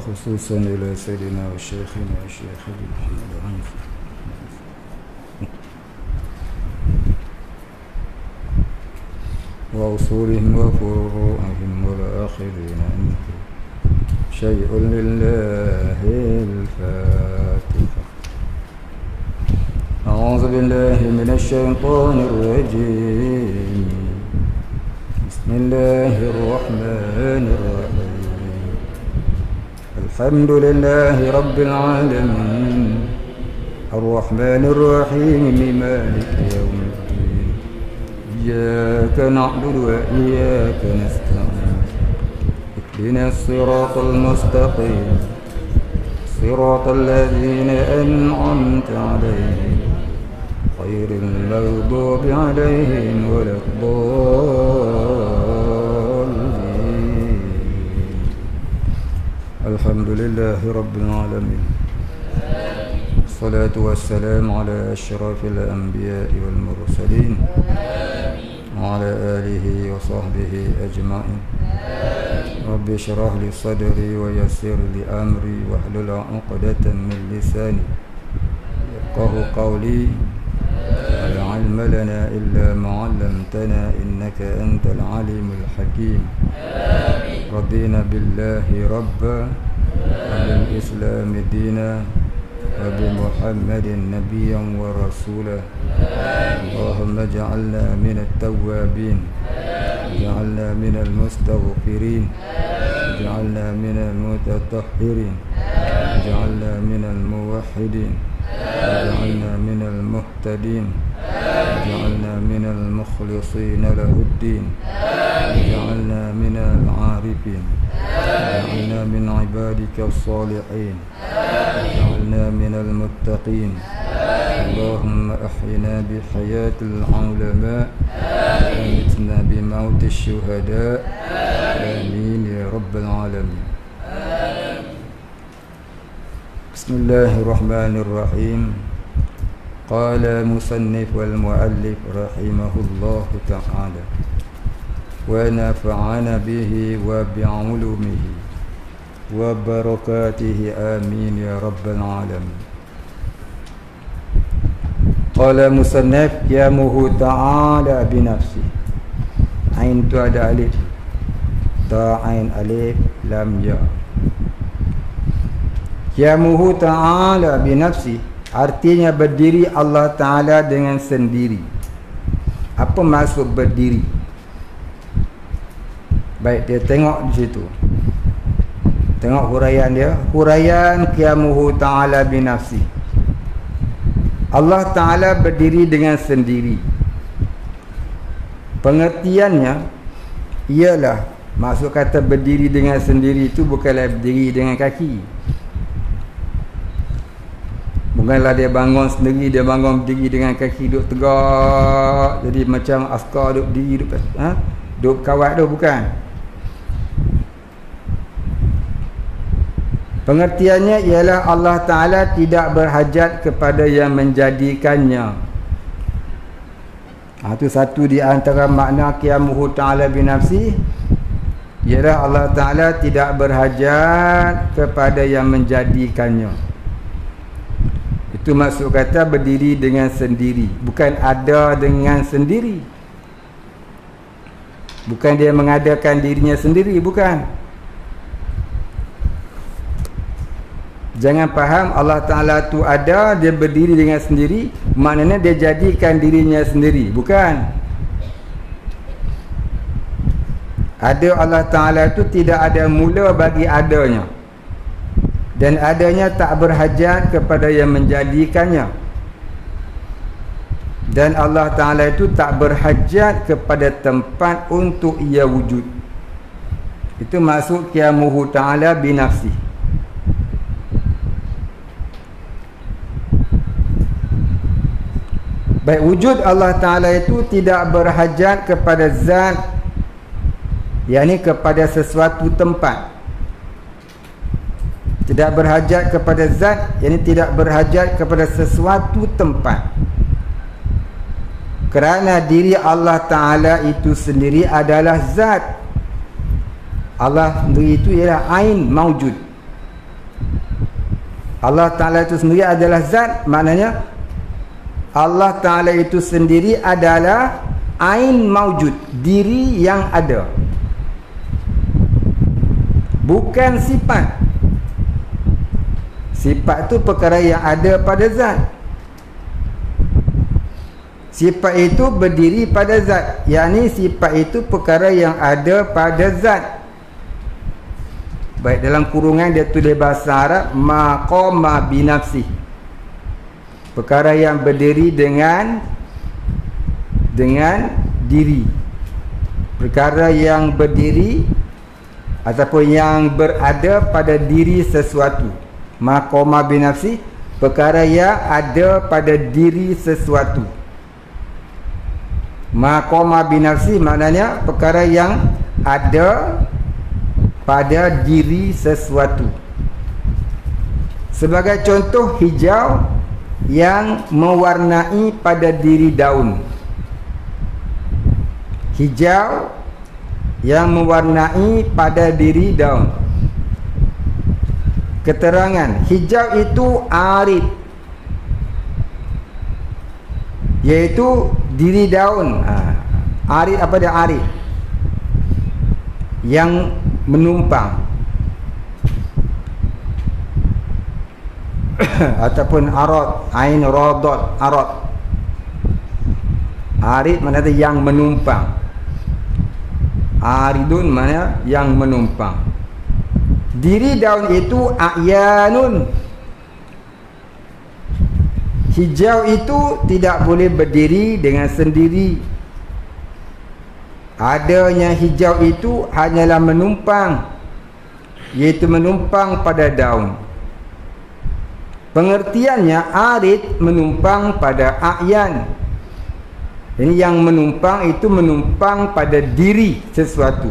وخصوصا إلى سيدنا وشيخنا الشيخ محمد عنف وأصولهم وفروعهم والآخرين عنه شيء لله الفاتحة. أعوذ بالله من الشيطان الرجيم. بسم الله الرحمن الرحيم. الحمد لله رب العالمين الرحمن الرحيم مالك يوم الدين إياك نعبد وإياك نستعين اهدنا الصراط المستقيم صراط الذين أنعمت عليهم غير المغضوب عليهم ولا الضالين. الحمد لله رب العالمين الصلاة والسلام على أشرف الأنبياء والمرسلين وعلى آله وصحبه أجمعين. رب اشرح لي صدري ويسر لي أمري واحلل عقدة من لساني يفقهوا قولي. لا علم لنا إلا ما علمتنا إنك أنت العليم الحكيم. رضينا بالله ربا وبالإسلام دينا وبمحمد نبيا ورسولا. اللهم اجعلنا من التوابين اجعلنا من المستغفرين اجعلنا من المتطهرين اجعلنا من الموحدين اجعلنا من المهتدين اجعلنا من المخلصين له الدين اجعلنا من العارفين اجعلنا من عبادك الصالحين اجعلنا من المتقين. اللهم أحينا بحياة العلماء ومتنا بموت الشهداء. آمين يا رب العالمين. بسم الله الرحمن الرحيم. قال المصنف والمؤلف رحمه الله تعالى ونفعنا به وبعلومه وبركاته آمين يا رب العالمين. Qala musannaf qiyamuhu ta'ala binafsi. Ain tu ada alif, ta ain alif lam ya. Qiyamuhu ta'ala binafsi artinya berdiri Allah Ta'ala dengan sendiri. Apa maksud berdiri? Baik, dia tengok di situ. Tengok huraian dia. Huraian qiyamuhu ta'ala binafsi. Allah Ta'ala berdiri dengan sendiri. Pengertiannya ialah, maksud kata berdiri dengan sendiri itu bukanlah berdiri dengan kaki. Bukanlah dia bangun sendiri, dia bangun berdiri dengan kaki duduk tegak, jadi macam askar duduk berdiri, duduk kawat tu, bukan. Pengertiannya ialah Allah Ta'ala tidak berhajat kepada yang menjadikannya. Itu satu di antara makna qiyamuhu ta'ala binafsi, ialah Allah Ta'ala tidak berhajat kepada yang menjadikannya. Itu maksud kata berdiri dengan sendiri, bukan ada dengan sendiri. Bukan dia mengadakan dirinya sendiri, bukan. Jangan faham Allah Ta'ala tu ada, dia berdiri dengan sendiri, maknanya dia jadikan dirinya sendiri. Bukan. Ada Allah Ta'ala tu tidak ada mula bagi adanya, dan adanya tak berhajat kepada yang menjadikannya. Dan Allah Ta'ala itu tak berhajat kepada tempat untuk ia wujud. Itu maksud qiyamuhu ta'ala binafsi. Baik, wujud Allah Ta'ala itu tidak berhajat kepada zat, yakni kepada sesuatu tempat. Tidak berhajat kepada zat, yakni tidak berhajat kepada sesuatu tempat. Kerana diri Allah Ta'ala itu sendiri adalah zat. Allah sendiri itu ialah ain maujud. Allah Ta'ala itu sendiri adalah zat, maknanya Allah Ta'ala itu sendiri adalah ain maujud, diri yang ada, bukan sifat. Sifat itu perkara yang ada pada zat. Sifat itu berdiri pada zat, yakni sifat itu perkara yang ada pada zat. Baik, dalam kurungan dia tulis bahasa Arab maqama binafsi, perkara yang berdiri dengan diri, perkara yang berdiri ataupun yang berada pada diri sesuatu. Maqama binafsi, perkara yang ada pada diri sesuatu. Maqama binafsi maknanya perkara yang ada pada diri sesuatu. Sebagai contoh, hijau yang mewarnai pada diri daun. Hijau yang mewarnai pada diri daun. Keterangan hijau itu arid, iaitu diri daun. Arid apa dia? Arid yang menumpang ataupun arad, ain radat, arad. Arid maknanya yang menumpang. Aridun maknanya yang menumpang. Diri daun itu a'yanun. Hijau itu tidak boleh berdiri dengan sendiri. Adanya hijau itu hanyalah menumpang, iaitu menumpang pada daun. Pengertiannya, arid menumpang pada a'yan. Ini yang menumpang itu menumpang pada diri sesuatu.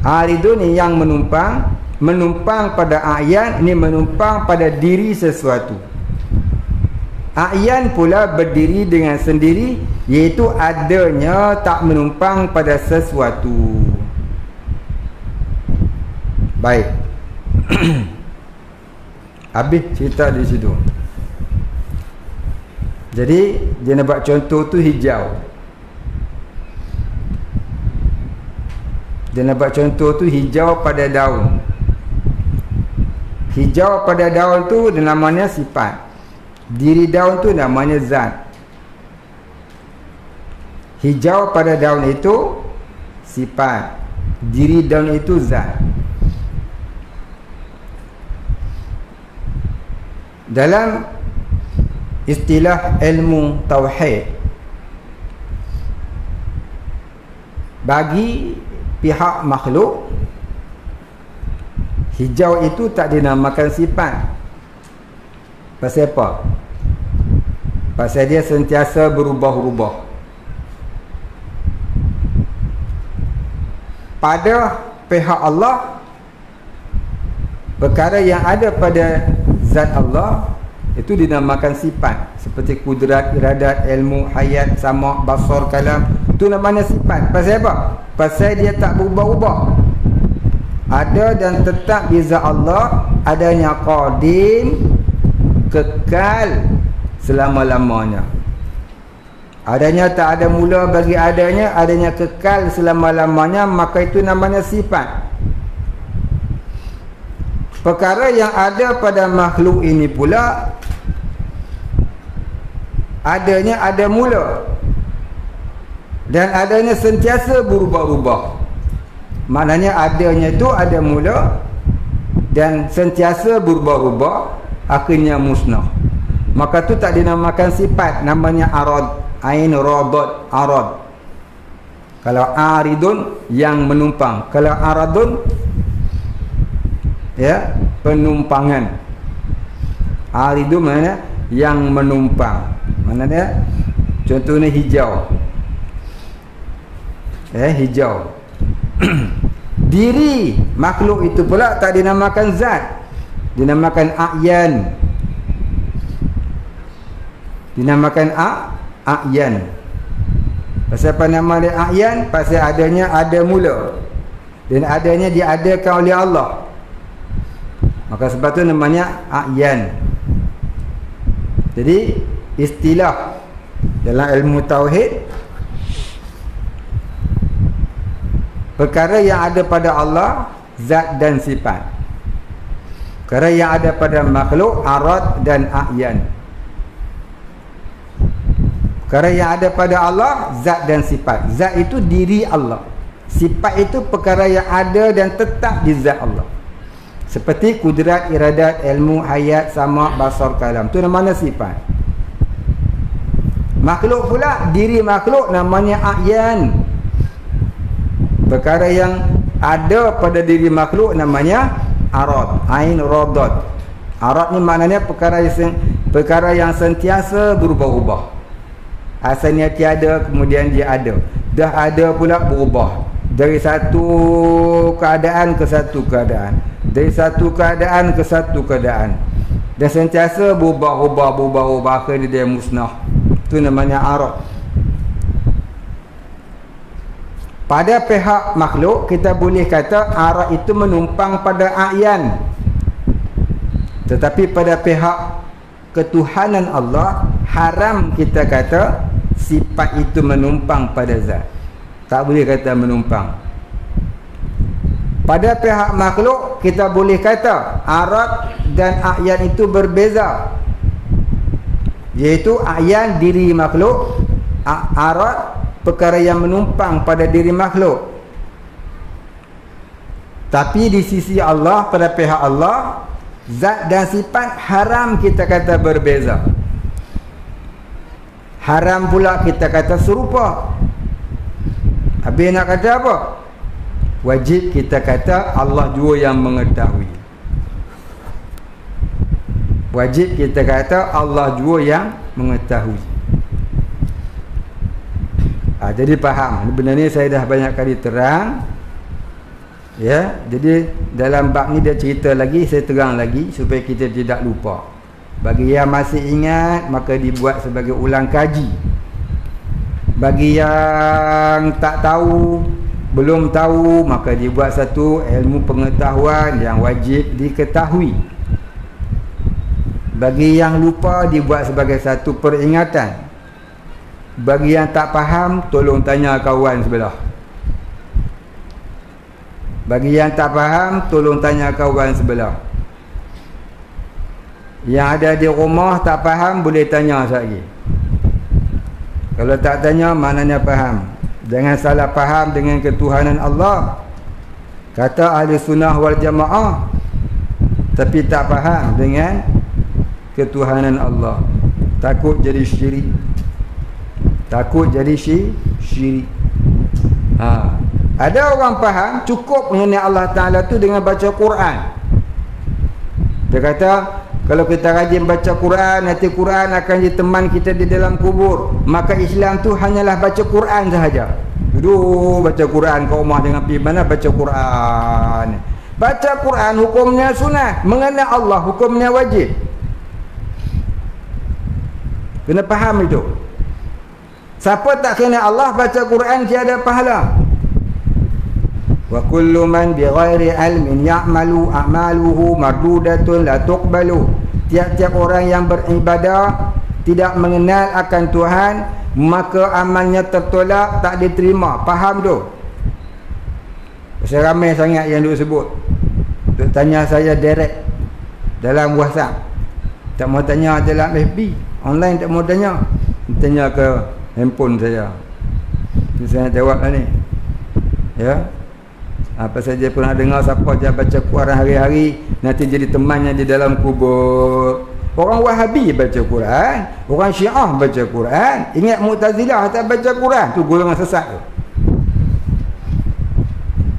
Aridun ini yang menumpang pada a'yan, ini menumpang pada diri sesuatu. A'yan pula berdiri dengan sendiri, iaitu adanya tak menumpang pada sesuatu. Baik. Habis cerita di situ. Jadi dia nak buat contoh tu hijau. Dia nak buat contoh tu hijau pada daun. Hijau pada daun tu namanya sifat. Diri daun tu namanya zat. Hijau pada daun itu sifat, diri daun itu zat. Dalam istilah ilmu tauhid, bagi pihak makhluk, hijau itu tak dinamakan sifat. Pasal apa? Pasal dia sentiasa berubah-ubah. Pada pihak Allah, perkara yang ada pada zat Allah itu dinamakan sifat. Seperti kudrat, iradat, ilmu, hayat, sama', basar, kalam, itu namanya sifat. Pasal apa? Pasal dia tak berubah-ubah. Ada dan tetap di zat Allah, adanya qadim, kekal selama-lamanya. Adanya tak ada mula bagi adanya kekal selama-lamanya, maka itu namanya sifat. Perkara yang ada pada makhluk ini pula, adanya ada mula dan adanya sentiasa berubah-ubah. Maknanya adanya itu ada mula dan sentiasa berubah-ubah, akhirnya musnah. Maka tu tak dinamakan sifat, namanya arad. Ain radat, arad. Kalau aridun yang menumpang, kalau aradun ya penumpangan. Aridun mana yang menumpang. Mana dia? Contohnya hijau. Hijau. Diri makhluk itu pula tak dinamakan zat, dinamakan a'yan. Dinamakan a'yan. Pasal apa nama dia a'yan? Pasal adanya ada mula dan adanya diadakan oleh Allah. Maka sebab tu namanya a'yan. Jadi istilah dalam ilmu tauhid, perkara yang ada pada Allah zat dan sifat, perkara yang ada pada makhluk arad dan a'yan. Perkara yang ada pada Allah zat dan sifat. Zat itu diri Allah, sifat itu perkara yang ada dan tetap di zat Allah, seperti kudrat, iradat, ilmu, hayat, sama, basar, kalam. Itu namanya sifat. Makhluk pula, diri makhluk namanya a'yan. Perkara yang ada pada diri makhluk namanya arad, ain radat. Arad ni maknanya perkara yang sentiasa berubah-ubah. Asalnya tiada, kemudian dia ada. Dah ada pula berubah dari satu keadaan ke satu keadaan, dari satu keadaan ke satu keadaan, dan sentiasa berubah-ubah akhirnya dia musnah. Itu namanya arad. Pada pihak makhluk kita boleh kata arad itu menumpang pada a'yan, tetapi pada pihak ketuhanan Allah haram kita kata sifat itu menumpang pada zat. Tak boleh kata menumpang. Pada pihak makhluk kita boleh kata arad dan a'yan itu berbeza, iaitu a'yan diri makhluk, arad perkara yang menumpang pada diri makhluk. Tapi di sisi Allah, pada pihak Allah, zat dan sifat haram kita kata berbeza. Haram pula kita kata serupa. Habis nak kata apa? Wajib kita kata Allah jua yang mengetahui. Wajib kita kata Allah jua yang mengetahui. Jadi faham. Benda ni saya dah banyak kali terang. Ya, jadi dalam bab ni dia cerita lagi, saya terang lagi supaya kita tidak lupa. Bagi yang masih ingat, maka dibuat sebagai ulang kaji. Bagi yang tak tahu, belum tahu, maka dibuat satu ilmu pengetahuan yang wajib diketahui. Bagi yang lupa, dibuat sebagai satu peringatan. Bagi yang tak faham, tolong tanya kawan sebelah. Bagi yang tak faham, tolong tanya kawan sebelah. Yang ada di rumah tak faham, boleh tanya lagi. Kalau tak tanya, maknanya faham. Jangan salah faham dengan ketuhanan Allah. Kata ahli sunnah wal jamaah, tapi tak faham dengan ketuhanan Allah. Takut jadi syirik. Takut jadi syirik. Ada orang faham cukup mengenai Allah Ta'ala tu dengan baca Quran. Dia kata, kalau kita rajin baca Quran, nanti Quran akan jadi teman kita di dalam kubur. Maka Islam tu hanyalah baca Quran sahaja. Duduk baca Quran kat rumah dengan pergi mana baca Quran. Baca Quran hukumnya sunnah, mengenai Allah hukumnya wajib. Kena faham itu. Siapa tak kena Allah baca Quran tiada pahala. Wa kullu man bighairi ilmin ya'malu a'maluhu mardudatun la tuqbalu. Tiap-tiap orang yang beribadah tidak mengenal akan Tuhan, maka amalnya tertolak, tak diterima. Faham tu? Pasal ramai sangat yang duk sebut. Duk tanya saya direct dalam WhatsApp. Tak mau tanya dalam FB. Online tak mau tanya. Tanya ke handphone saya. Saya jawab lah ni. Ya. Apa saja pernah dengar siapa je baca Quran hari-hari nanti jadi temannya di dalam kubur. Orang Wahabi baca Quran, orang Syiah baca Quran. Ingat Mu'tazilah tak baca Quran, tu golongan sesat tu.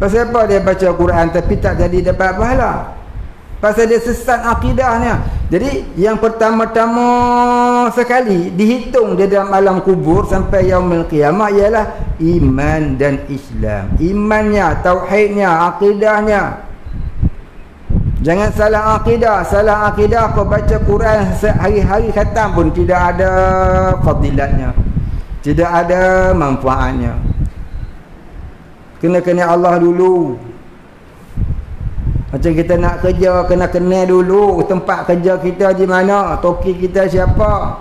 Pasal apa dia baca Quran tapi tak jadi dapat pahala? Pasal dia sesat akidahnya. Jadi yang pertama-tama sekali dihitung di dalam alam kubur sampai yaumil qiyamah ialah iman dan Islam. Imannya, tauhidnya, akidahnya. Jangan salah akidah. Salah akidah kau baca Quran hari-hari khatam pun tidak ada fadilatnya, tidak ada manfaatnya. Kena Allah dulu. Macam kita nak kerja, kena kenal dulu tempat kerja kita di mana, toki kita siapa.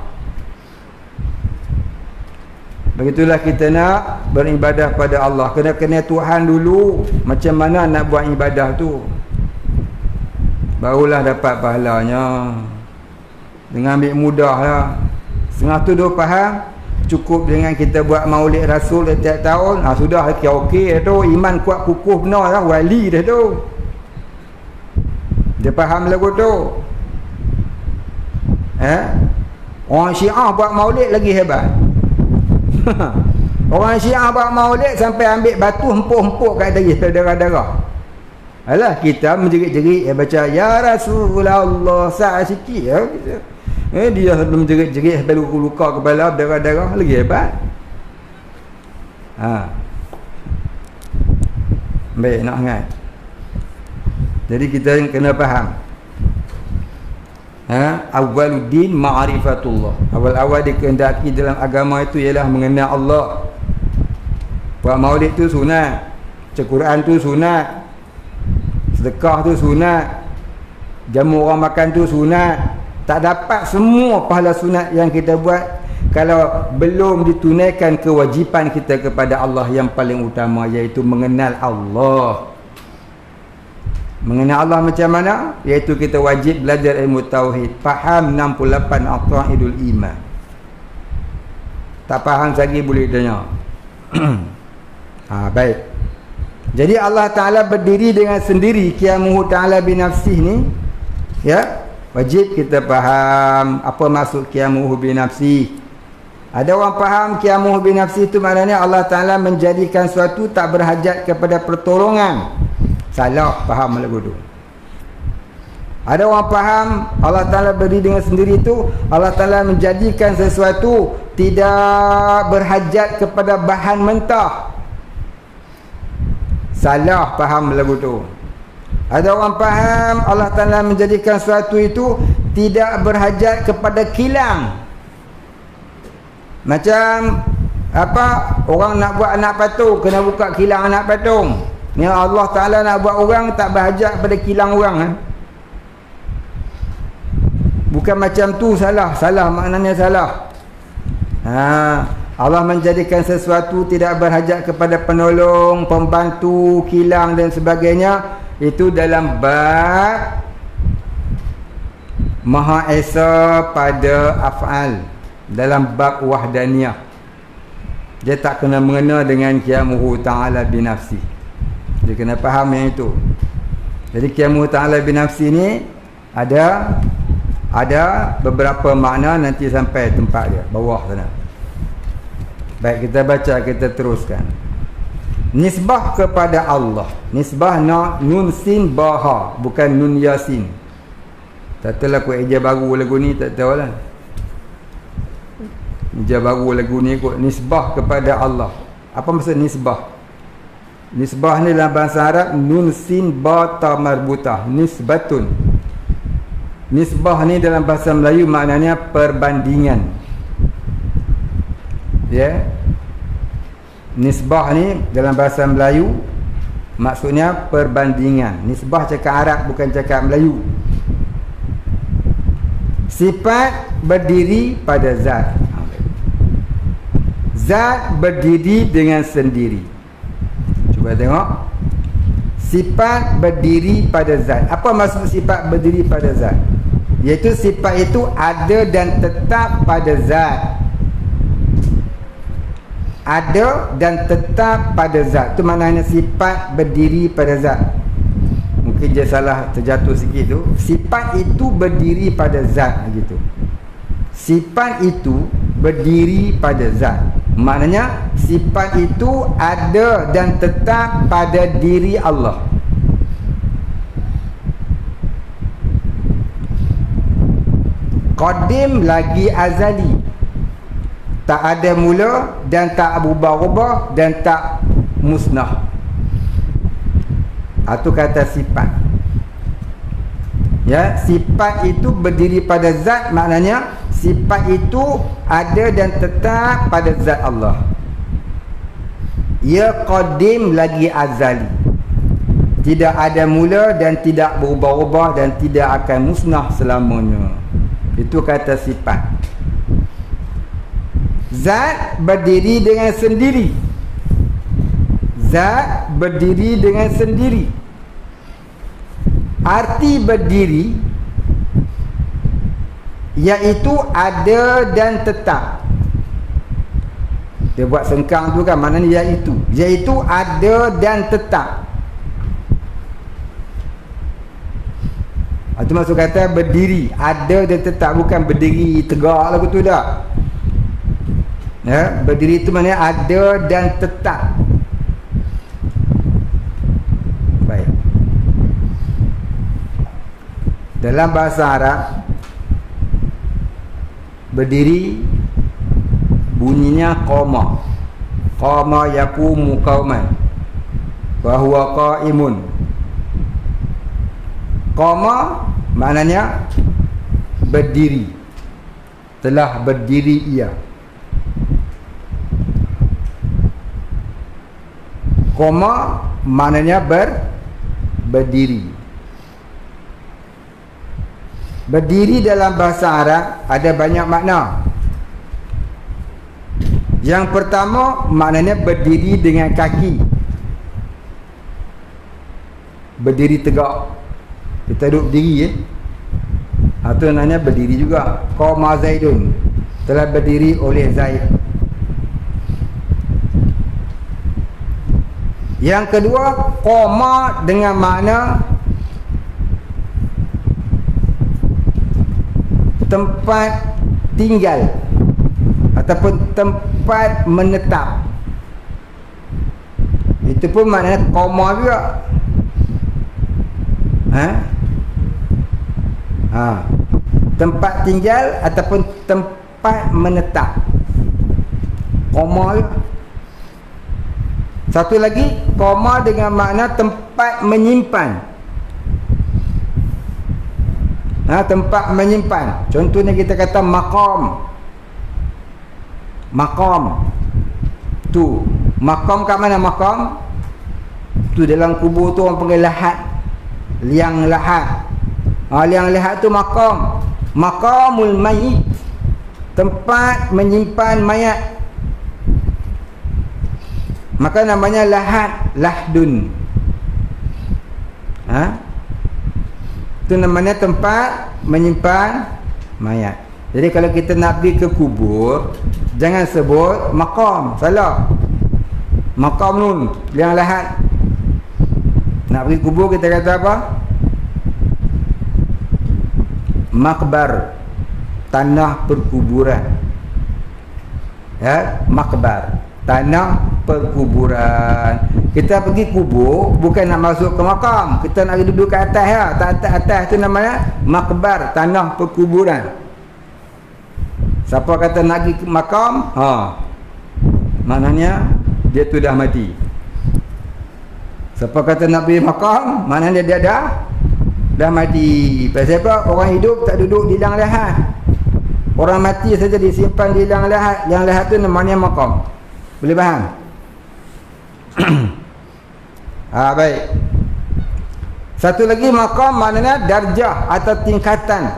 Begitulah kita nak beribadah pada Allah, kena kenal Tuhan dulu. Macam mana nak buat ibadah tu, barulah dapat pahalanya. Dengan ambil mudah lah. Setengah tu dia faham, cukup dengan kita buat maulid Rasul setiap tahun, sudah okey tu, iman kuat kukuh benar lah, wali dah tu. Dia faham lagu tu. Orang Syiah buat maulid lagi hebat. Orang Syiah buat maulid sampai ambil batu hempuk-hempuk kat diri, darah-darah. Alah, kita menjerit-jerit, baca ya Rasulullah sa'ah sikit ya. Dia belum jerit-jerit sampai luka kepala, darah-darah, lagi hebat. Baik, nak ingat. Jadi kita kena faham. Awwaluddin ma'rifatullah. Awal-awal dikehendaki dalam agama itu ialah mengenal Allah. Buat maulid tu sunat, baca Quran tu sunat, sedekah tu sunat, jamu orang makan tu sunat. Tak dapat semua pahala sunat yang kita buat kalau belum ditunaikan kewajipan kita kepada Allah yang paling utama, iaitu mengenal Allah. Mengenal Allah macam mana? Iaitu kita wajib belajar ilmu tauhid, faham 68 aqaidul iman. Tak faham lagi boleh tanya. Baik. Jadi Allah Ta'ala berdiri dengan sendiri, qiyamuhu ta'ala binafsih ni, ya, wajib kita faham apa maksud qiyamuhu binafsih. Ada orang faham qiyamuhu binafsih itu maknanya Allah Ta'ala menjadikan suatu tak berhajat kepada pertolongan. Salah faham lagu tu. Ada orang faham Allah Ta'ala berdiri dengan sendiri tu, Allah Ta'ala menjadikan sesuatu tidak berhajat kepada bahan mentah. Salah faham lagu tu. Ada orang faham Allah Ta'ala menjadikan sesuatu itu tidak berhajat kepada kilang. Macam apa, orang nak buat anak patung, kena buka kilang anak patung. Ni Allah Ta'ala nak buat orang, tak berhajat pada kilang orang. Bukan macam tu, salah maknanya salah. Allah menjadikan sesuatu tidak berhajat kepada penolong, pembantu, kilang dan sebagainya. Itu dalam bab Maha Esa pada af'al, dalam bab wahdaniyah. Dia tak kena mengena dengan qiyamuhu ta'ala binafsi. Dia kena faham yang itu. Jadi qiyamuhu ta'ala binafsi ni ada beberapa makna, nanti sampai tempat dia bawah sana. Baik, kita baca, kita teruskan. Nisbah kepada Allah. Nisbah nun sin baha, bukan nun yasin. Tak tahu lah aku eja baru lagu ni, tak tahu lah. Eja baru lagu ni kot. Nisbah kepada Allah. Apa maksud nisbah? Nisbah ni dalam bahasa Arab nun sin ba ta marbutah, nisbatun. Nisbah ni dalam bahasa Melayu maknanya perbandingan. Ya. Nisbah ni dalam bahasa Melayu maksudnya perbandingan. Nisbah cakap Arab, bukan cakap Melayu. Sifat berdiri pada zat. Zat berdiri dengan sendiri. Cuba tengok. Sifat berdiri pada zat. Apa maksud sifat berdiri pada zat? Iaitu sifat itu ada dan tetap pada zat. Ada dan tetap pada zat. Itu maknanya sifat berdiri pada zat. Mungkin dia salah terjatuh sikit tu. Sifat itu berdiri pada zat, gitu. Sifat itu berdiri pada zat. Maknanya sifat itu ada dan tetap pada diri Allah. Qadim lagi azali. Tak ada mula dan tak berubah-ubah dan tak musnah. Itu kata sifat. Ya, sifat itu berdiri pada zat, maknanya sifat itu ada dan tetap pada zat Allah. Ia qadim lagi azali. tidak ada mula dan tidak berubah-ubah dan tidak akan musnah selamanya. Itu kata sifat. Zat berdiri dengan sendiri. Zat berdiri dengan sendiri. Arti berdiri iaitu ada dan tetap. Dia buat sengkang tu kan, maknanya iaitu ada dan tetap. Itu maksud kata berdiri, ada dan tetap, bukan berdiri tegak lagu tu dah. Ya, berdiri itu maknanya ada dan tetap. Baik. Dalam bahasa Arab, berdiri bunyinya qama. Qama yaqumu qauman wa huwa qaimun. Qama maknanya berdiri. Telah berdiri ia. Qama maknanya berdiri. Berdiri dalam bahasa Arab ada banyak makna. Yang pertama maknanya berdiri dengan kaki. Berdiri tegak. Kita duduk berdiri itu namanya berdiri juga. Qama Zaidun, telah berdiri oleh Zaid. Yang kedua, qama dengan makna tempat tinggal ataupun tempat menetap. Itu pun maknanya qama juga. Tempat tinggal ataupun tempat menetap. Qama. Satu lagi, qama dengan makna tempat menyimpan. Tempat menyimpan. Contohnya kita kata maqam. Maqam. Tu, maqam kat mana maqam? Tu dalam kubur tu orang panggil lahat. Liang lahat. Liang lahat tu maqam. Maqamul mayit, tempat menyimpan mayat. Maka namanya lahat, lahdun. Itu namanya tempat menyimpan mayat. Jadi kalau kita nak pergi ke kubur, jangan sebut maqam, salah. Maqam nun, liang lahat. Nak pergi kubur kita kata apa? Makbar, tanah perkuburan. Ya, makbar, tanah perkuburan. Kita pergi kubur bukan nak masuk ke makam, kita nak duduk ke atas ya. Atas tu namanya makbar, tanah perkuburan. Siapa kata nak pergi ke makam, maknanya dia tu dah mati. Siapa kata nak pergi makam, maknanya dia dah mati. Pasal apa? Orang hidup tak duduk di liang lahat. Orang mati saja disimpan di liang lahat. Liang lahat tu namanya maqam. Boleh faham? Baik. Satu lagi maqam maknanya darjah atau tingkatan.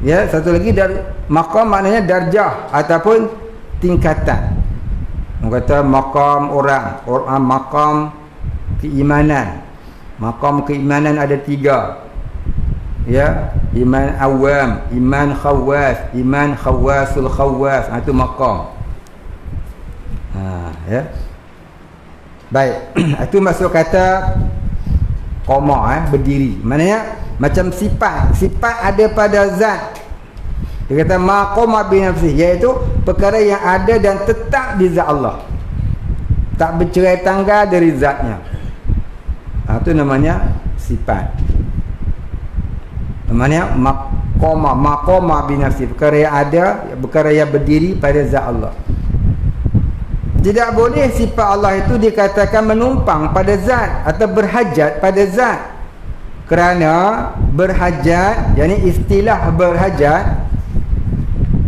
Ya, satu lagi maqam maknanya darjah ataupun tingkatan. Orang kata maqam orang maqam keimanan. Maqam keimanan ada 3. Ya, iman awam, iman khawas, iman khawasul khawas. Itu maqam. Ya. Baik. Itu maksud kata qama, berdiri. Maknanya macam sifat. Sifat ada pada zat. Dia kata maqama bi nafsi, iaitu perkara yang ada dan tetap di zat Allah. Tak bercerai tangga dari zatnya. Itu namanya sifat. Namanya maqama bi nafsi, perkara yang ada, perkara yang berdiri pada zat Allah. Tidak boleh sifat Allah itu dikatakan menumpang pada zat atau berhajat pada zat. Kerana berhajat, yakni istilah berhajat.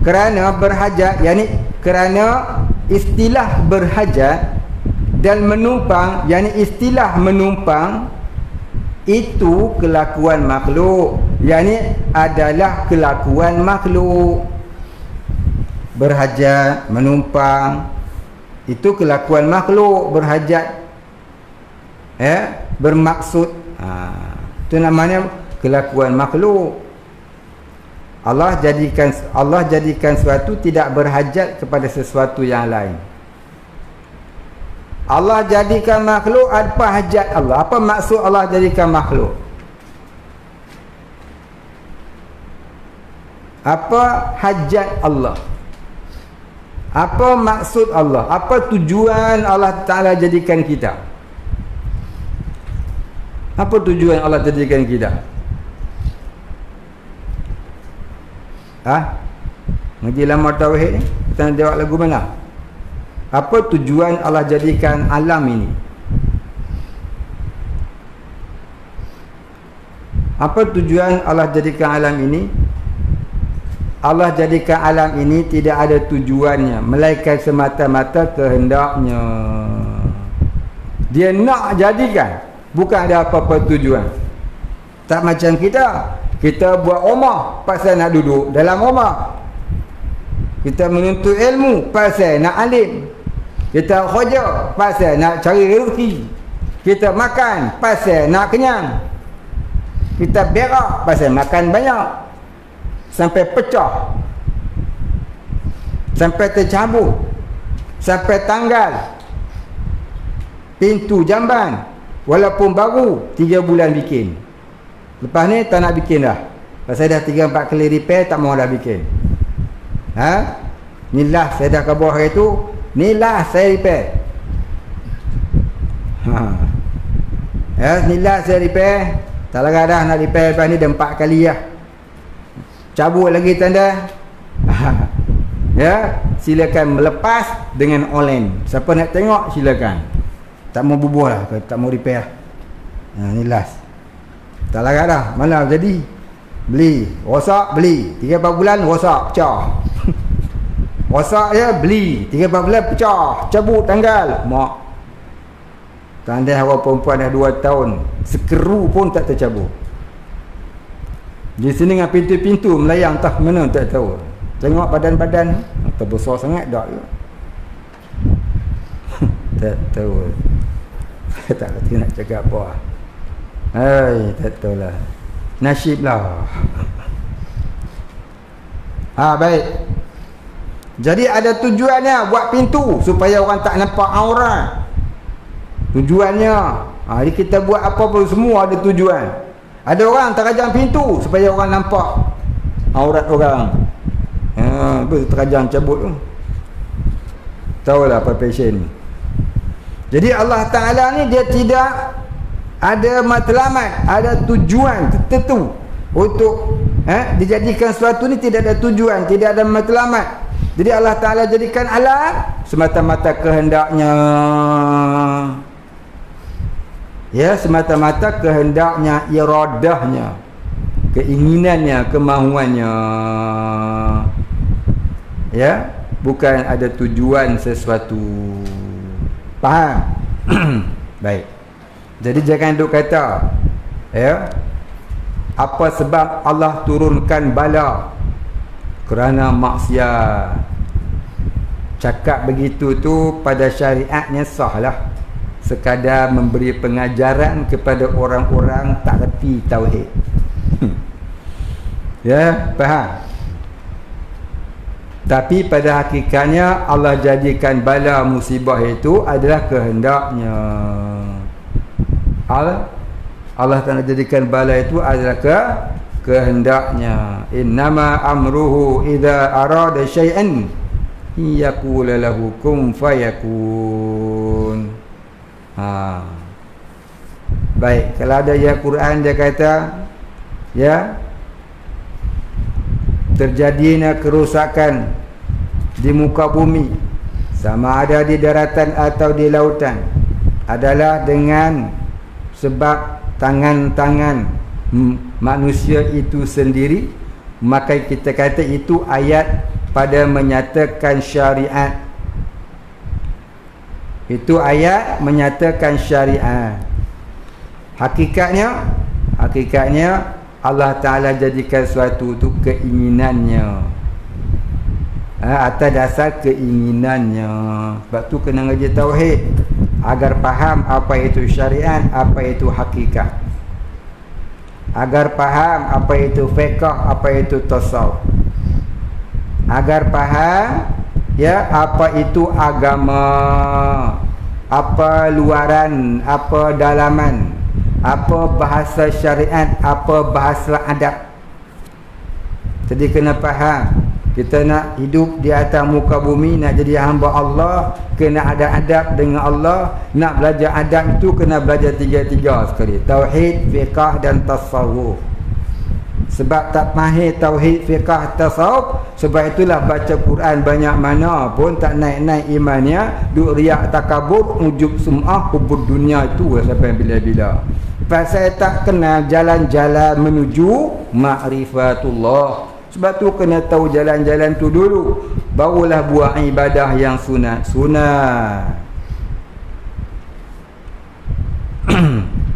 Kerana berhajat, yakni kerana istilah berhajat Dan menumpang, yakni istilah menumpang itu kelakuan makhluk, yakni adalah kelakuan makhluk. Berhajat, menumpang, itu kelakuan makhluk. Berhajat, bermaksud, itu namanya kelakuan makhluk. Allah jadikan sesuatu tidak berhajat kepada sesuatu yang lain. Allah jadikan makhluk, apa hajat Allah? Apa maksud Allah jadikan makhluk? Apa hajat Allah? Apa maksud Allah? Apa tujuan Allah Ta'ala jadikan kita? Apa tujuan Allah jadikan kita? Ngaji lama tauhid ni, kita nak jawab lagu mana? Apa tujuan Allah jadikan alam ini? Apa tujuan Allah jadikan alam ini? Allah jadikan alam ini tidak ada tujuannya, melainkan semata-mata kehendaknya. Dia nak jadikan, bukan ada apa-apa tujuan. Tak macam kita buat rumah pasal nak duduk dalam rumah. Kita menuntut ilmu pasal nak alim. Kita kerja pasal nak cari rezeki. Kita makan pasal nak kenyang. Kita berak pasal makan banyak. Sampai pecah, sampai tercabut, sampai tanggal pintu jamban, walaupun baru 3 bulan bikin. Lepas ni tak nak bikin dah, pasal dah 3-4 kali repair, tak mahu dah bikin. Ni last saya dah ke bawah hari tu, ni last saya repair. Ni last saya repair. Tak lagi dah nak repair. Lepas ni dah 4 kali lah. Cabut lagi tanda. Silakan melepas dengan online. Siapa nak tengok silakan. Tak mau bubuh lah, tak mau repair. Ni last. Tak lagi dah. Mana jadi? Beli. Rosak, beli. 3-4 bulan rosak, pecah. Rosak je, beli. 3-4 bulan pecah. Cabut tanggal. Mak. Tanda awak perempuan dah 2 tahun. Sekeru pun tak tercabut. Di sini dengan pintu-pintu melayang tak mana tak tahu. Tengok badan-badan terbesar sangat dak juga. Tak tahu. Tak kerti nak cakap apa. Tak tahulah. Nasib lah. Baik. Jadi ada tujuannya buat pintu supaya orang tak nampak aurat. Tujuannya. Jadi kita buat apa pun semua ada tujuan. Ada orang terajang pintu supaya orang nampak aurat orang. Terajang cabut tu. Tahulah apa passion. Jadi Allah Ta'ala ni dia tidak ada matlamat, ada tujuan tertentu untuk dijadikan sesuatu ni, tidak ada tujuan, tidak ada matlamat. Jadi Allah Ta'ala jadikan alam semata-mata kehendaknya. Semata-mata kehendaknya, iradahnya, keinginannya, kemahuannya. Bukan ada tujuan sesuatu. Faham? Baik. Jadi jangan duk kata apa sebab Allah turunkan bala kerana maksiat. Cakap begitu tu pada syariatnya sahlah. Sekadar memberi pengajaran kepada orang-orang tak reti tauhid. Faham? Tapi pada hakikatnya Allah jadikan bala musibah itu adalah kehendaknya. Allah Ta'ala jadikan bala itu adalah kehendaknya. Innama amruhu idza arada syai'an yaqulu lahu kun fayakun. Baik, kalau ada ayat Quran dia kata terjadinya kerusakan di muka bumi, sama ada di daratan atau di lautan, adalah dengan sebab tangan-tangan manusia itu sendiri, maka kita kata itu ayat pada menyatakan syariat. Itu ayat menyatakan syariat. Hakikatnya Allah Ta'ala jadikan sesuatu itu keinginannya, atas dasar keinginannya. Sebab tu kena ngaji tauhid agar faham apa itu syariat, apa itu hakikat, agar faham apa itu fiqh, apa itu tasawuf, agar faham apa itu agama, apa luaran, apa dalaman, apa bahasa syariat, apa bahasa adab. Jadi kena faham. Kita nak hidup di atas muka bumi, nak jadi hamba Allah, kena ada adab dengan Allah. Nak belajar adab itu kena belajar tiga-tiga sekali, tauhid, fiqh dan tasawuf. Sebab tak mahir tauhid, fiqh, tasawuf, sebab itulah baca Quran banyak mana pun tak naik-naik imannya, duk riak, takabur, ujub sum'ah, hubud dunia itu sampai bila-bila. Pasal tak kenal jalan-jalan menuju ma'rifatullah. Sebab tu kena tahu jalan-jalan tu dulu, barulah buat ibadah yang sunat-sunat.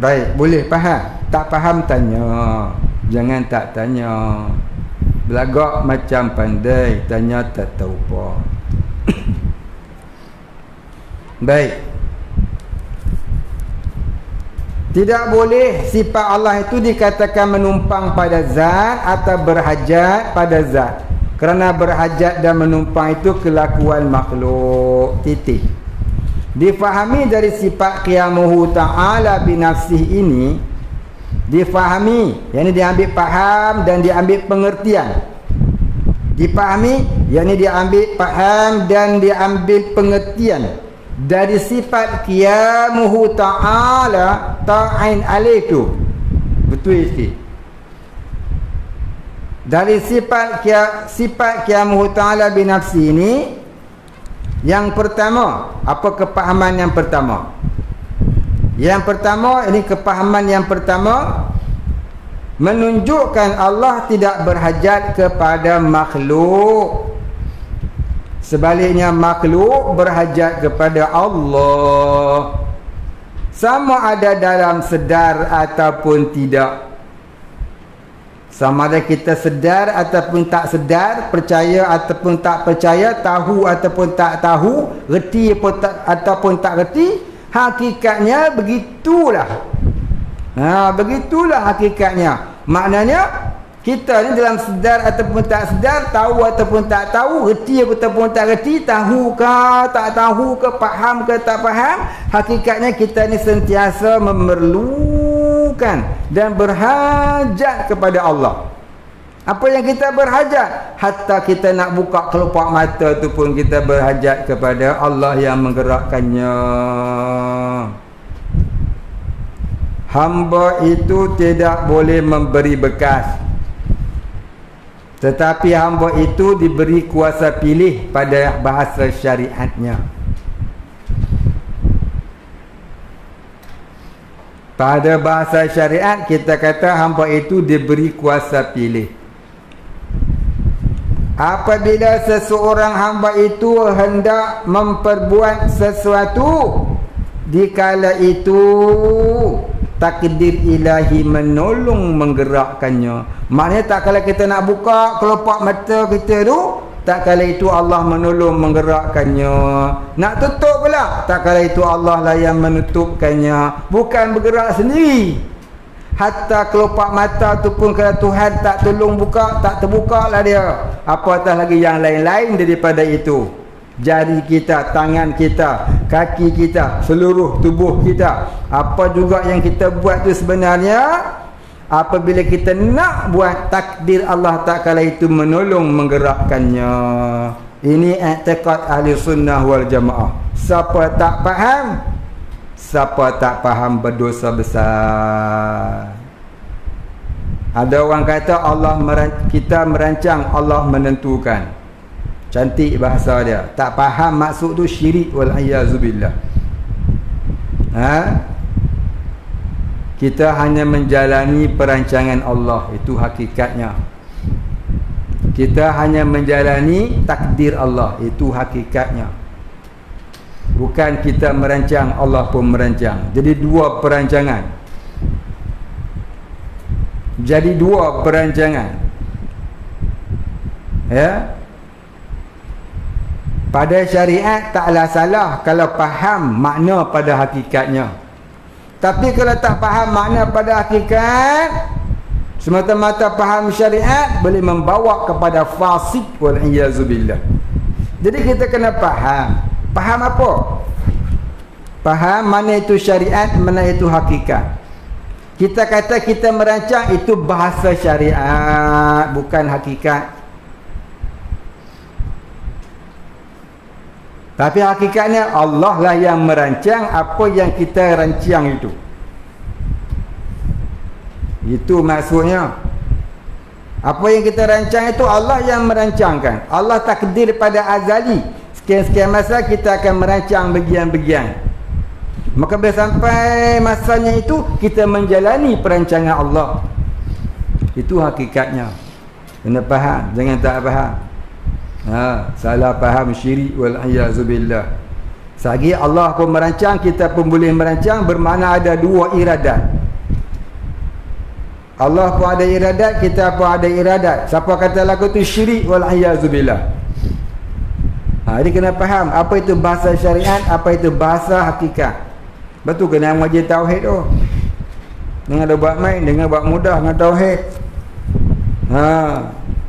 Baik, boleh faham? Tak faham tanya. Jangan tak tanya. Belagak macam pandai, tanya tak tahu apa. Baik. Tidak boleh sifat Allah itu dikatakan menumpang pada zat atau berhajat pada zat. Kerana berhajat dan menumpang itu kelakuan makhluk. Titik. Difahami dari sifat qiyamuhu ta'ala binafsih ini, difahami, yang ini diambil faham dan diambil pengertian. Dipahami, yang ini diambil faham dan diambil pengertian. Dari sifat qiyamuhu ta'ala ta'ain alaitu. Betul sikit. Dari sifat qiyamuhu ta'ala binafsi ini, yang pertama, apa kepahaman yang pertama? Yang pertama, ini kepahaman yang pertama, menunjukkan Allah tidak berhajat kepada makhluk. Sebaliknya makhluk berhajat kepada Allah, sama ada dalam sedar ataupun tidak. Sama ada kita sedar ataupun tak sedar, percaya ataupun tak percaya, tahu ataupun tak tahu, reti ataupun tak reti, hakikatnya begitulah. Begitulah hakikatnya. Maknanya kita ni dalam sedar ataupun tak sedar, tahu ataupun tak tahu, reti ataupun tak reti, tahu ke tak tahu ke, faham ke tak faham, hakikatnya kita ni sentiasa memerlukan dan berhajat kepada Allah. Apa yang kita berhajat? Hatta kita nak buka kelopak mata tu pun kita berhajat kepada Allah yang menggerakkannya. Hamba itu tidak boleh memberi bekas, tetapi hamba itu diberi kuasa pilih pada bahasa syariatnya. Pada bahasa syariat kita kata hamba itu diberi kuasa pilih. Apabila seseorang hamba itu hendak memperbuat sesuatu, dikala itu takdir ilahi menolong menggerakkannya. Maknanya tak kala kita nak buka kelopak mata kita tu, tak kala itu Allah menolong menggerakkannya. Nak tutup pula, tak kala itu Allah lah yang menutupkannya, bukan bergerak sendiri. Hatta kelopak mata tu pun kalau Tuhan tak tolong buka, tak terbuka lah dia. Apatah lagi yang lain-lain daripada itu. Jari kita, tangan kita, kaki kita, seluruh tubuh kita, apa juga yang kita buat tu sebenarnya, apabila kita nak buat, takdir Allah tak kala itu menolong menggerakkannya. Ini i'tiqad ahli sunnah wal jamaah. Siapa tak faham, siapa tak faham berdosa besar. Ada orang kata kita merancang, Allah menentukan. Cantik bahasa dia. Tak faham maksud tu syirik wal-a'yazubillah. Kita hanya menjalani perancangan Allah. Itu hakikatnya. Kita hanya menjalani takdir Allah. Itu hakikatnya. Bukan kita merancang, Allah pun merancang. Jadi dua perancangan. Ya. Pada syariat taklah salah kalau faham makna pada hakikatnya. Tapi kalau tak faham makna pada hakikat, semata-mata faham syariat boleh membawa kepada fasik wal iyazubillah. Jadi kita kena faham. Faham apa? Faham mana itu syariat, mana itu hakikat. Kita kata kita merancang, itu bahasa syariat, bukan hakikat. Tapi hakikatnya Allah lah yang merancang apa yang kita rancang itu. Itu maksudnya. Apa yang kita rancang itu Allah yang merancangkan. Allah takdir pada azali. Sekian-sekian masa kita akan merancang bagian-bagian. Maka bila sampai masanya itu, kita menjalani perancangan Allah. Itu hakikatnya. Kena faham, jangan tak faham. Salah faham syirik wal iyazubillah. Selagi Allah pun merancang, kita pun boleh merancang, bermakna ada dua iradat. Allah pun ada iradat, kita pun ada iradat. Siapa kata lagu tu syirik wal iyazubillah. Jadi kena faham apa itu bahasa syariat, apa itu bahasa hakikat. Betul kena mengaji tauhid tu. Jangan ada buat main, jangan buat mudah dengan tauhid.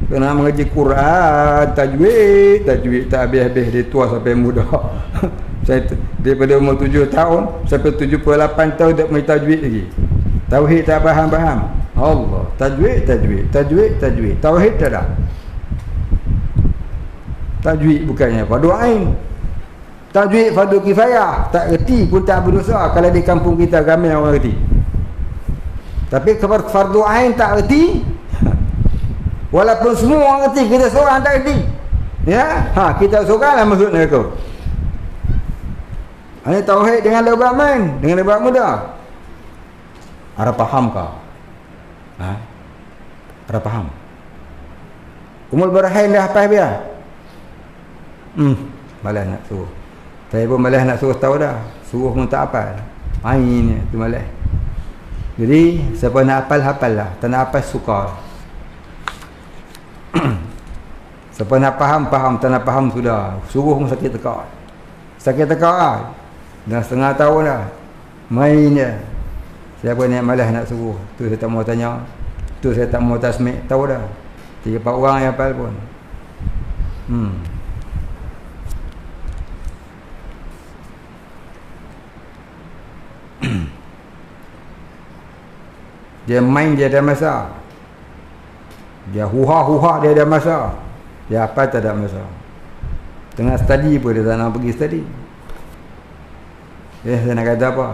Kena mengaji Quran, tajwid tak habis-habis dia tua sampai muda. Saya daripada umur 7 tahun sampai 78 tahun tak main tajwid lagi. Tauhid tak faham-faham. Allah, tajwid. Tauhid tak ada. Tajwid bukannya fardu ain. Tajwid fardu kifayah. Tak reti pun tak berdosa kalau di kampung kita ramai orang reti. Tapi kalau fardu ain tak reti, walaupun semua orang reti, kita seorang tak reti. Ya, kita seoranglah masuk neraka. Ini tauhid dengan lebat main, dengan lebat mudah. Ada faham kau? Ada faham? Umul Barahin dah apa biar? Malas nak suruh. Saya pun malas nak suruh tahu dah. Suruh pun tak hafal. Main tu malas. Jadi siapa nak hafal lah. Tak nak hafal suka. Siapa nak faham, tak nak faham sudah. Suruh pun sakit tekak. Lah. Dah setengah tahun dah. Main je. Siapa ni malas nak suruh. Tu saya tak mau tanya. Tu saya tak mau tasmik. Tahu dah. 3-4 orang yang hafal pun. Dia main dia ada masa. Dia huha dia ada masa. Dia apa tak ada masa. Tengah study pun dia tak nak pergi study. Saya nak kata apa?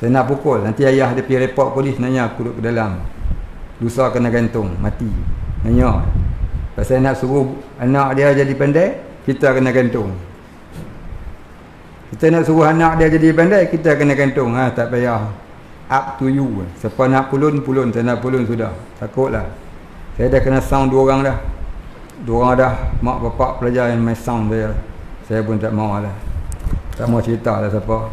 Saya nak pukul. Nanti ayah dia pergi report polis, nanya aku duduk ke dalam. Lusa kena gantung, mati. Nanya. Pasal nak suruh anak dia jadi pandai, kita kena gantung. Kita nak suruh anak dia jadi pandai, kita kena gantung. Tak payah. Up to you. Siapa nak pulun, saya nak pulun sudah. Takutlah. Saya dah kena sound 2 orang dah. 2 orang dah. Mak bapak pelajar yang main sound saya. Saya pun tak mahu lah. Tak mahu cerita lah siapa.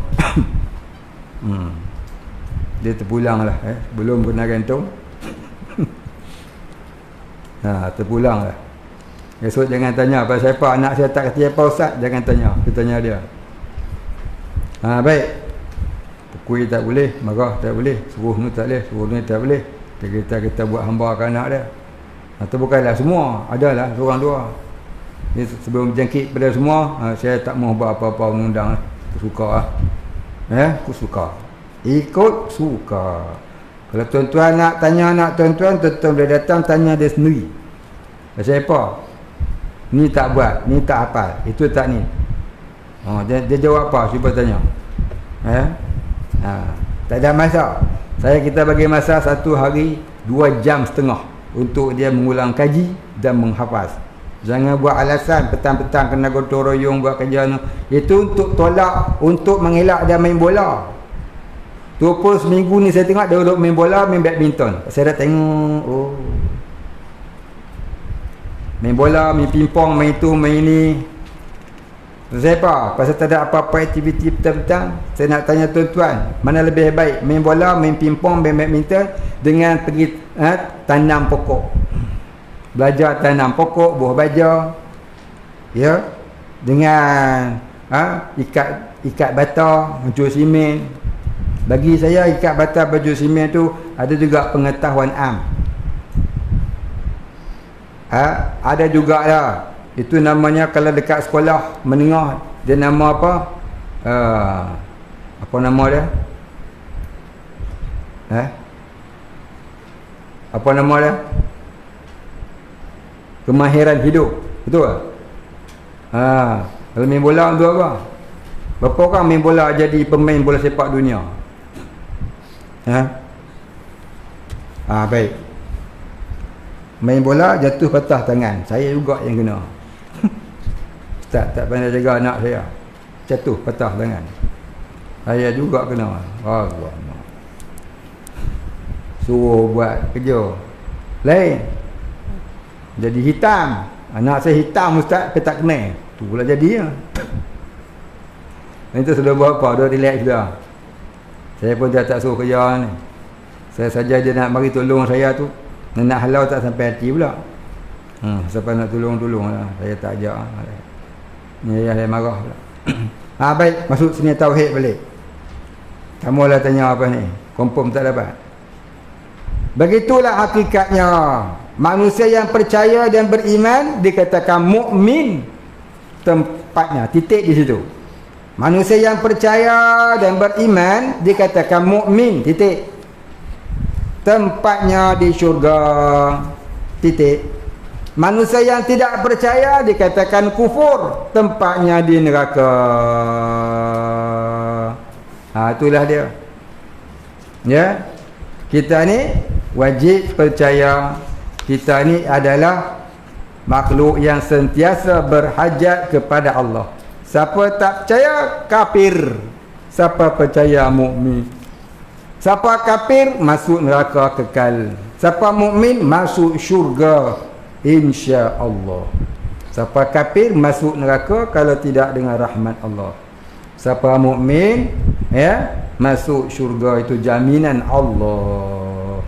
Dia terpulang lah. Belum kena gantung. Terpulang lah. Esok jangan tanya pasal apa anak saya tak kerti apa ustaz. Jangan tanya. Kita tanya dia. Baik. Pukul tak boleh, marah tak boleh, suruh ni tak boleh, suruh ni tak boleh. Kita buat hamba ke anak dia. Atau bukanlah semua, adalah seorang dua. Jadi sebelum jangkit pada semua, saya tak mahu buat apa-apa mengundang. Aku suka aku suka. Ikut suka. Kalau tuan-tuan nak tanya anak tuan-tuan boleh datang tanya dia sendiri. Pasal apa? Ni tak buat, ni tak hafal, itu tak ni. Dia jawab apa? Cuba tanya. Tak ada masa. Kita bagi masa 1 hari 2 jam setengah untuk dia mengulang kaji dan menghafaz. Jangan buat alasan petang-petang kena gotong royong buat kerja ni. Itu untuk tolak, untuk mengelak dia main bola. Tu pun seminggu ni saya tengok dia duduk main bola, main badminton. Saya dah tengok, main bola, main pingpong, main tu, main ni. Saya apa? Pasal tak ada apa-apa aktiviti petang-petang. Saya nak tanya tuan-tuan, mana lebih baik, main bola, main pingpong, main badminton dengan pergi tanam pokok, belajar tanam pokok, buah baja, ya, dengan ikat bata, baju simen. Bagi saya ikat bata baju simen tu ada juga pengetahuan am. Ada juga lah. Itu namanya kalau dekat sekolah menengah, dia nama apa? Apa nama dia? Apa nama dia? Kemahiran hidup. Betul tak? Kalau main bola tu apa? Berapa orang main bola jadi pemain bola sepak dunia? Baik. Main bola jatuh patah tangan. Saya juga yang kena. Ustaz tak pandai jaga anak saya, jatuh patah tangan. Saya juga kena. Allah. Suruh buat kerja lain, jadi hitam. Anak saya hitam ustaz, tapi tak kena. Tu pula jadi ya. Itu sudah buat apa? Dah relax dah. Saya pun tak suruh kerja ni. Saya saja dia nak bagi tolong saya tu, nak halau tak sampai hati pula. Siapa nak tolong-tolong lah. Saya tak ajak. Ni saya marah pula. Baik, masuk sini tauhid balik. Kamu lah tanya apa ni? Confirm tak dapat. Begitulah hakikatnya. Manusia yang percaya dan beriman dikatakan mukmin. Tempatnya, titik di situ. Manusia yang percaya dan beriman dikatakan mukmin, titik. Tempatnya di syurga, titik. Manusia yang tidak percaya dikatakan kufur, tempatnya di neraka. Itulah dia. Ya. Kita ni wajib percaya. Kita ni adalah makhluk yang sentiasa berhajat kepada Allah. Siapa tak percaya, kafir. Siapa percaya, mukmin. Siapa kafir, masuk neraka kekal. Siapa mukmin, masuk syurga, insya-Allah. Siapa kafir, masuk neraka kalau tidak dengan rahmat Allah. Siapa mukmin, ya, masuk syurga. Itu jaminan Allah.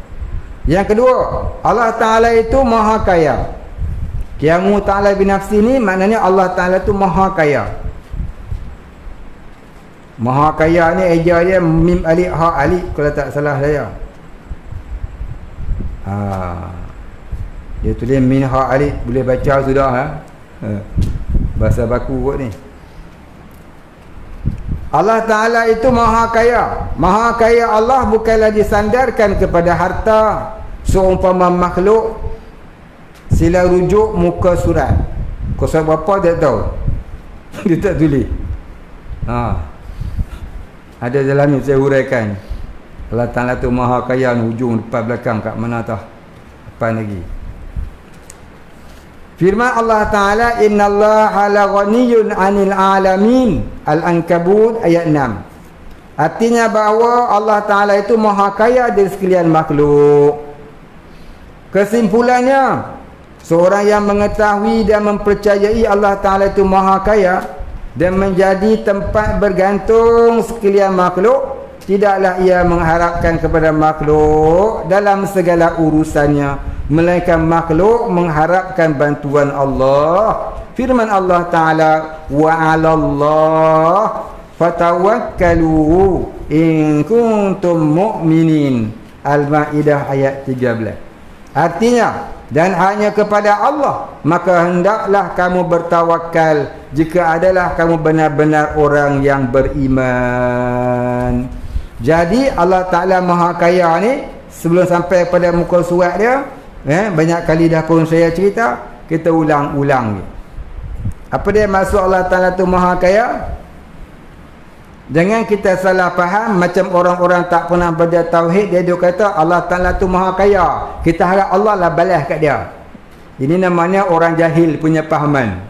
Yang kedua, Allah Ta'ala itu maha kaya. Qiyamu ta'ala binafsi ni maknanya Allah Ta'ala itu maha kaya. Maha kaya ni eja dia mim alif ha alif kalau tak salah saya. Dia tulis min ha alif, boleh baca sudah bahasa baku kot ni. Allah Ta'ala itu maha kaya. Maha kaya Allah bukanlah disandarkan kepada harta. Seumpama makhluk, sila rujuk muka surat. Kosong berapa tak tahu. Dia tak tulis. Ada dalam ni saya huraikan. Allah Ta'ala tu maha kaya, hujung depan belakang kat mana tah. Depan lagi. Firman Allah Ta'ala, innallaha la ghaniyun 'anil 'alamin. Al-Ankabut ayat 6. Artinya bahawa Allah Ta'ala itu maha kaya dari sekalian makhluk. Kesimpulannya, seorang yang mengetahui dan mempercayai Allah Ta'ala itu maha kaya dan menjadi tempat bergantung sekalian makhluk, tidaklah ia mengharapkan kepada makhluk dalam segala urusannya, melainkan makhluk mengharapkan bantuan Allah. Firman Allah Ta'ala, wa 'alallah fatawakkalu in kuntum mu'minin. Al-Ma'idah ayat 13. Artinya, dan hanya kepada Allah maka hendaklah kamu bertawakal jika adalah kamu benar-benar orang yang beriman. Jadi Allah Ta'ala maha kaya ni, sebelum sampai pada muka surat dia, banyak kali dah pun saya cerita, kita ulang-ulang. Apa dia maksud Allah Ta'ala tu maha kaya? Jangan kita salah faham macam orang-orang tak pernah belajar tauhid. Dia kata Allah Ta'ala tu maha kaya, kita harap Allah lah balas kat dia. Ini namanya orang jahil punya fahaman.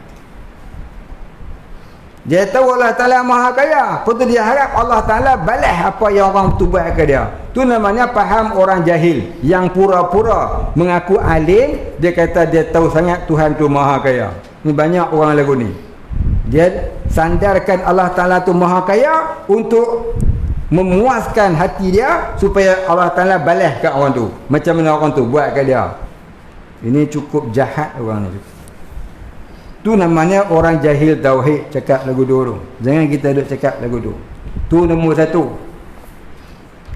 Dia tahu Allah Ta'ala maha kaya, lepas tu dia harap Allah Ta'ala balas apa yang orang tu buat kat dia. Tu namanya faham orang jahil yang pura-pura mengaku alim. Dia kata dia tahu sangat Tuhan tu maha kaya. Ni banyak orang lagu ni. Dia sandarkan Allah Ta'ala tu maha kaya untuk memuaskan hati dia supaya Allah Ta'ala balas kat orang tu. Macam mana orang tu buat kat dia. Ini cukup jahat orang ni. Tu namanya orang jahil tauhid cakap lagu dua tu. Jangan kita duk cakap lagu dua. Tu nombor satu.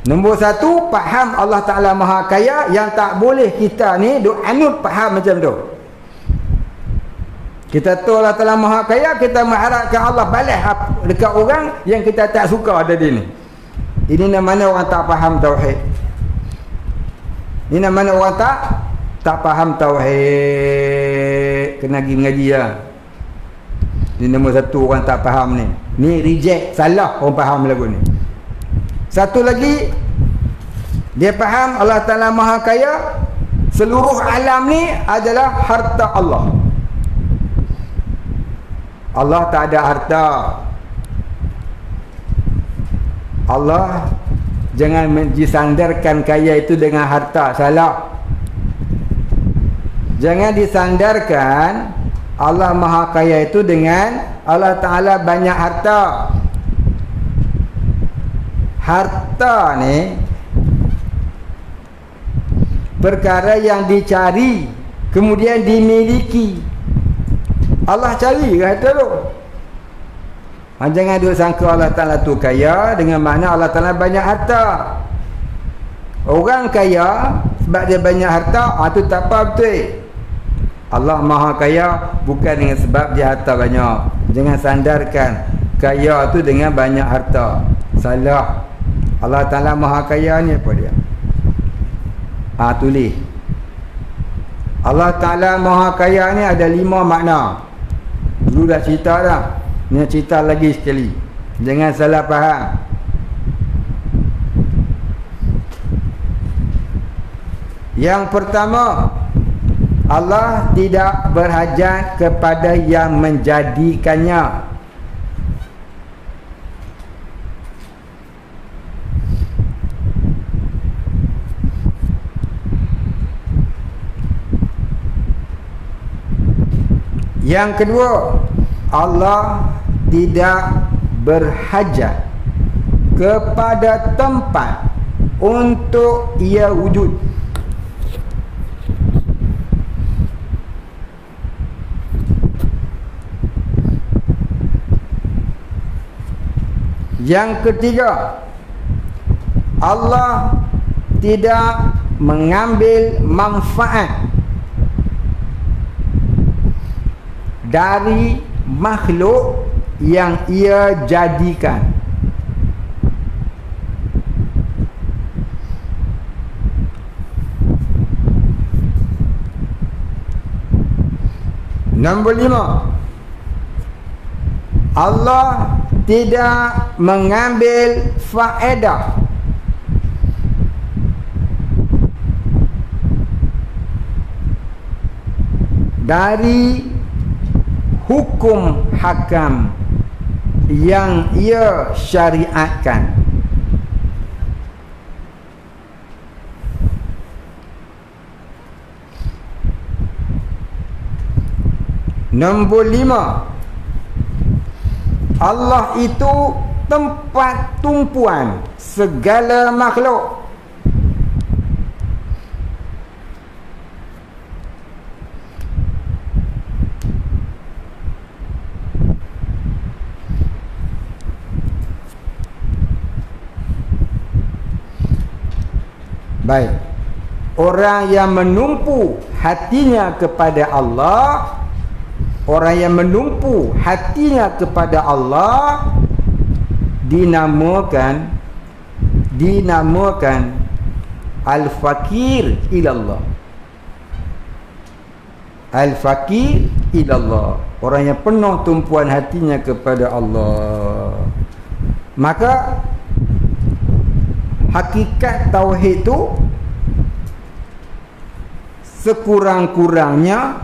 Nombor satu, faham Allah Ta'ala maha kaya, yang tak boleh kita ni duk anut faham macam tu. Kita tahu Allah Ta'ala maha kaya, kita mengharapkan Allah balas dekat orang yang kita tak suka ada dia ni. Ini namanya orang tak faham tauhid. Ini namanya orang tak faham tauhid. Kena pergi mengaji lah. Ini nombor satu orang tak faham ni. Ni reject, salah orang faham lagu ni. Satu lagi, dia faham Allah Ta'ala maha kaya, seluruh alam ni adalah harta Allah. Allah tak ada harta. Allah jangan disandarkan kaya itu dengan harta. Salah. Jangan disandarkan Allah maha kaya itu dengan Allah Ta'ala banyak harta. Harta ni perkara yang dicari kemudian dimiliki. Allah cari harta tu. Jangan duk sangka Allah Ta'ala tu kaya dengan makna Allah Ta'ala banyak harta. Orang kaya sebab dia banyak harta, tu tak apa betul. Allah maha kaya bukan dengan sebab dia harta banyak. Jangan sandarkan kaya tu dengan banyak harta. Salah. Allah Ta'ala maha kaya ni apa dia? Tulis. Allah Ta'ala maha kaya ni ada 5 makna. Dulu dah cerita dah. Ni cerita lagi sekali. Jangan salah faham. Yang pertama, Allah tidak berhajat kepada yang menjadikannya. Yang kedua, Allah tidak berhajat kepada tempat untuk ia wujud. Yang ketiga, Allah tidak mengambil manfaat dari makhluk yang ia jadikan. Nombor 5, Allah tidak mengambil faedah dari hukum hakam yang ia syariatkan. Nombor 5, Allah itu tempat tumpuan segala makhluk. Baik. Orang yang menumpu hatinya kepada Allah, orang yang menumpu hatinya kepada Allah dinamakan al-fakir ilallah. Al-fakir ilallah, orang yang penuh tumpuan hatinya kepada Allah. Maka hakikat tauhid itu sekurang-kurangnya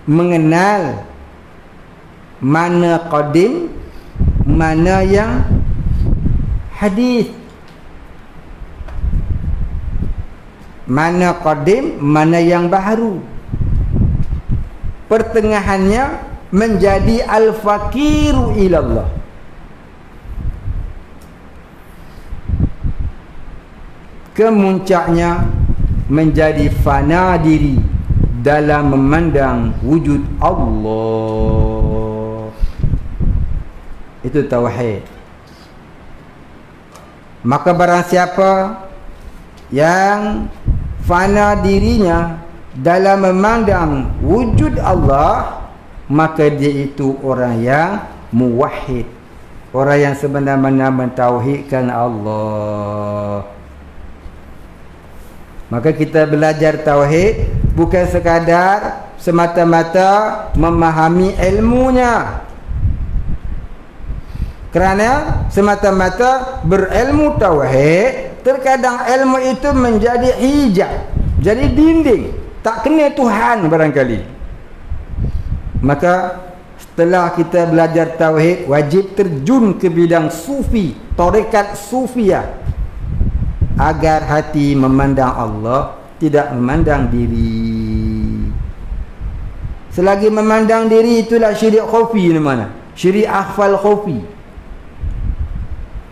mengenal mana qadim, mana yang hadis. Mana qadim, mana yang baru. Pertengahannya menjadi al-faqiru ilallah. Kemuncaknya menjadi fana diri dalam memandang wujud Allah. Itu tauhid. Maka barang siapa yang fana dirinya dalam memandang wujud Allah, maka dia itu orang yang muwahhid, orang yang sebenar-benar mentauhidkan Allah. Maka kita belajar tauhid bukan sekadar semata-mata memahami ilmunya, kerana semata-mata berilmu tauhid, terkadang ilmu itu menjadi hijab, jadi dinding, tak kena Tuhan barangkali. Maka setelah kita belajar tauhid, wajib terjun ke bidang sufi, tarekat sufiah, agar hati memandang Allah, tidak memandang diri. Selagi memandang diri, itulah syirik khafi namanya, syirik akhfal khafi.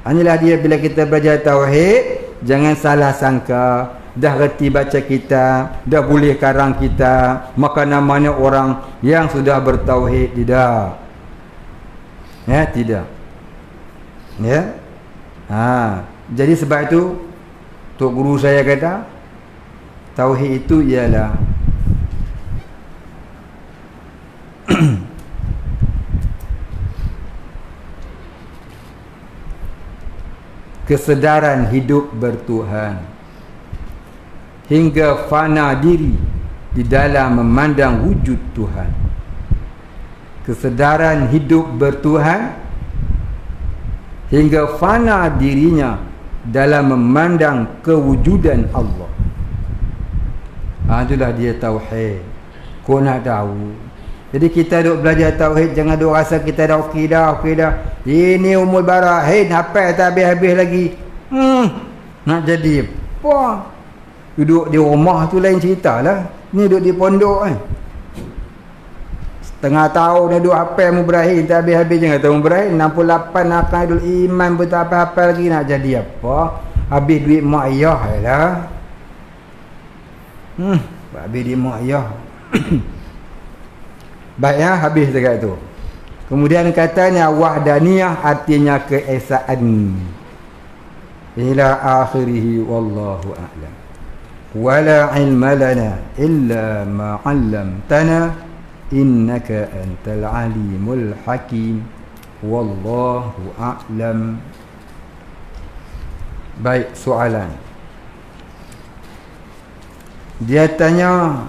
Inilah dia bila kita belajar tauhid, jangan salah sangka dah reti baca kitab, dah boleh karang kitab, maka namanya orang yang sudah bertauhid. Tidak. Ya, tidak. Ya. Jadi sebab itu Tok Guru saya kata, tauhid itu ialah kesedaran hidup bertuhan hingga fana diri di dalam memandang wujud Tuhan. Kesedaran hidup bertuhan hingga fana dirinya dalam memandang kewujudan Allah. Itulah dia tauhid. Kau nak tahu. Jadi kita duk belajar tauhid, jangan duk rasa kita dah okey dah. Ini umul barahin, hafal tak habis-habis lagi. Nak jadi apa? Duduk di rumah tu lain ceritalah. Ni duduk di pondok kan. Setengah tahun dah duduk hafal Mubrahim tak habis-habis. Jangan tahu Mubrahim 68 Aqaidul Iman pun tak apa-apa lagi, nak jadi apa? Habis duit mak ayah lah. Habis duit mak ayah. Baik ya, habis dekat tu. Kemudian katanya wahdaniyah, artinya keesaan. Ila akhirih wallahu a'lam. Wala ilma lana illa ma 'allamtana innaka antal alimul hakim. Wallahu a'lam. Baik, soalan. Dia tanya,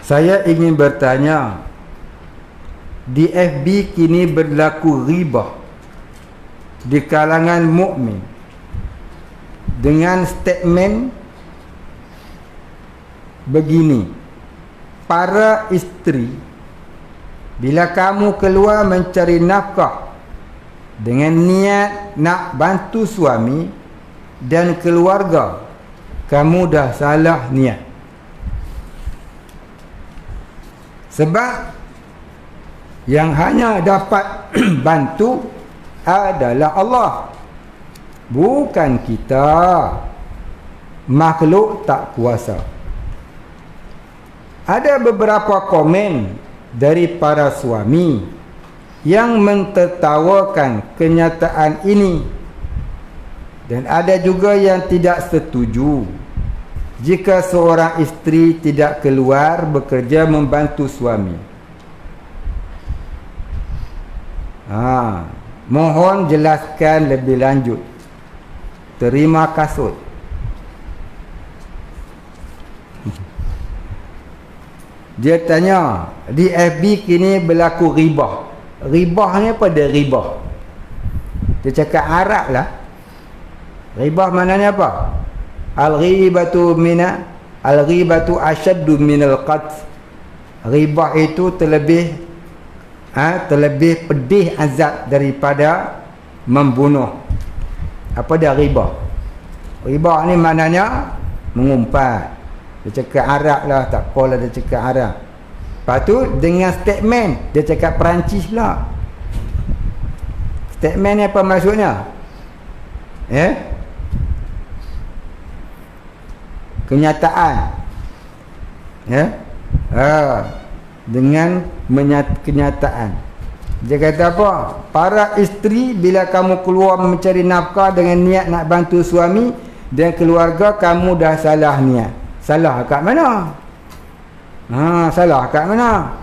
saya ingin bertanya, di FB kini berlaku ghibah di kalangan mukmin dengan statement begini: para isteri, bila kamu keluar mencari nafkah dengan niat nak bantu suami dan keluarga, kamu dah salah niat. Sebab yang hanya dapat bantu adalah Allah, bukan kita, makhluk tak kuasa. Ada beberapa komen dari para suami yang mentertawakan kenyataan ini, dan ada juga yang tidak setuju jika seorang isteri tidak keluar bekerja membantu suami. Mohon jelaskan lebih lanjut. Terima kasih. Dia tanya, di FB kini berlaku ribah. Ribah ni apa dia ribah? Dia cakap Arab lah. Ribah maknanya apa? Al-ghibatu asyaddu minal qatl. Ribah itu terlebih pedih azab daripada membunuh. Apa dia ribah? Ribah ni maknanya mengumpat. Dia cakap Arab lah, tak apalah dia cakap Arab. Lepas tu dengan statement dia cakap Perancis pula. Statement ni apa maksudnya? Kenyataan. Dengan kenyataan. Dia kata apa? Para isteri, bila kamu keluar mencari nafkah dengan niat nak bantu suami dan keluarga, kamu dah salah niat. Salah kat mana? Salah kat mana?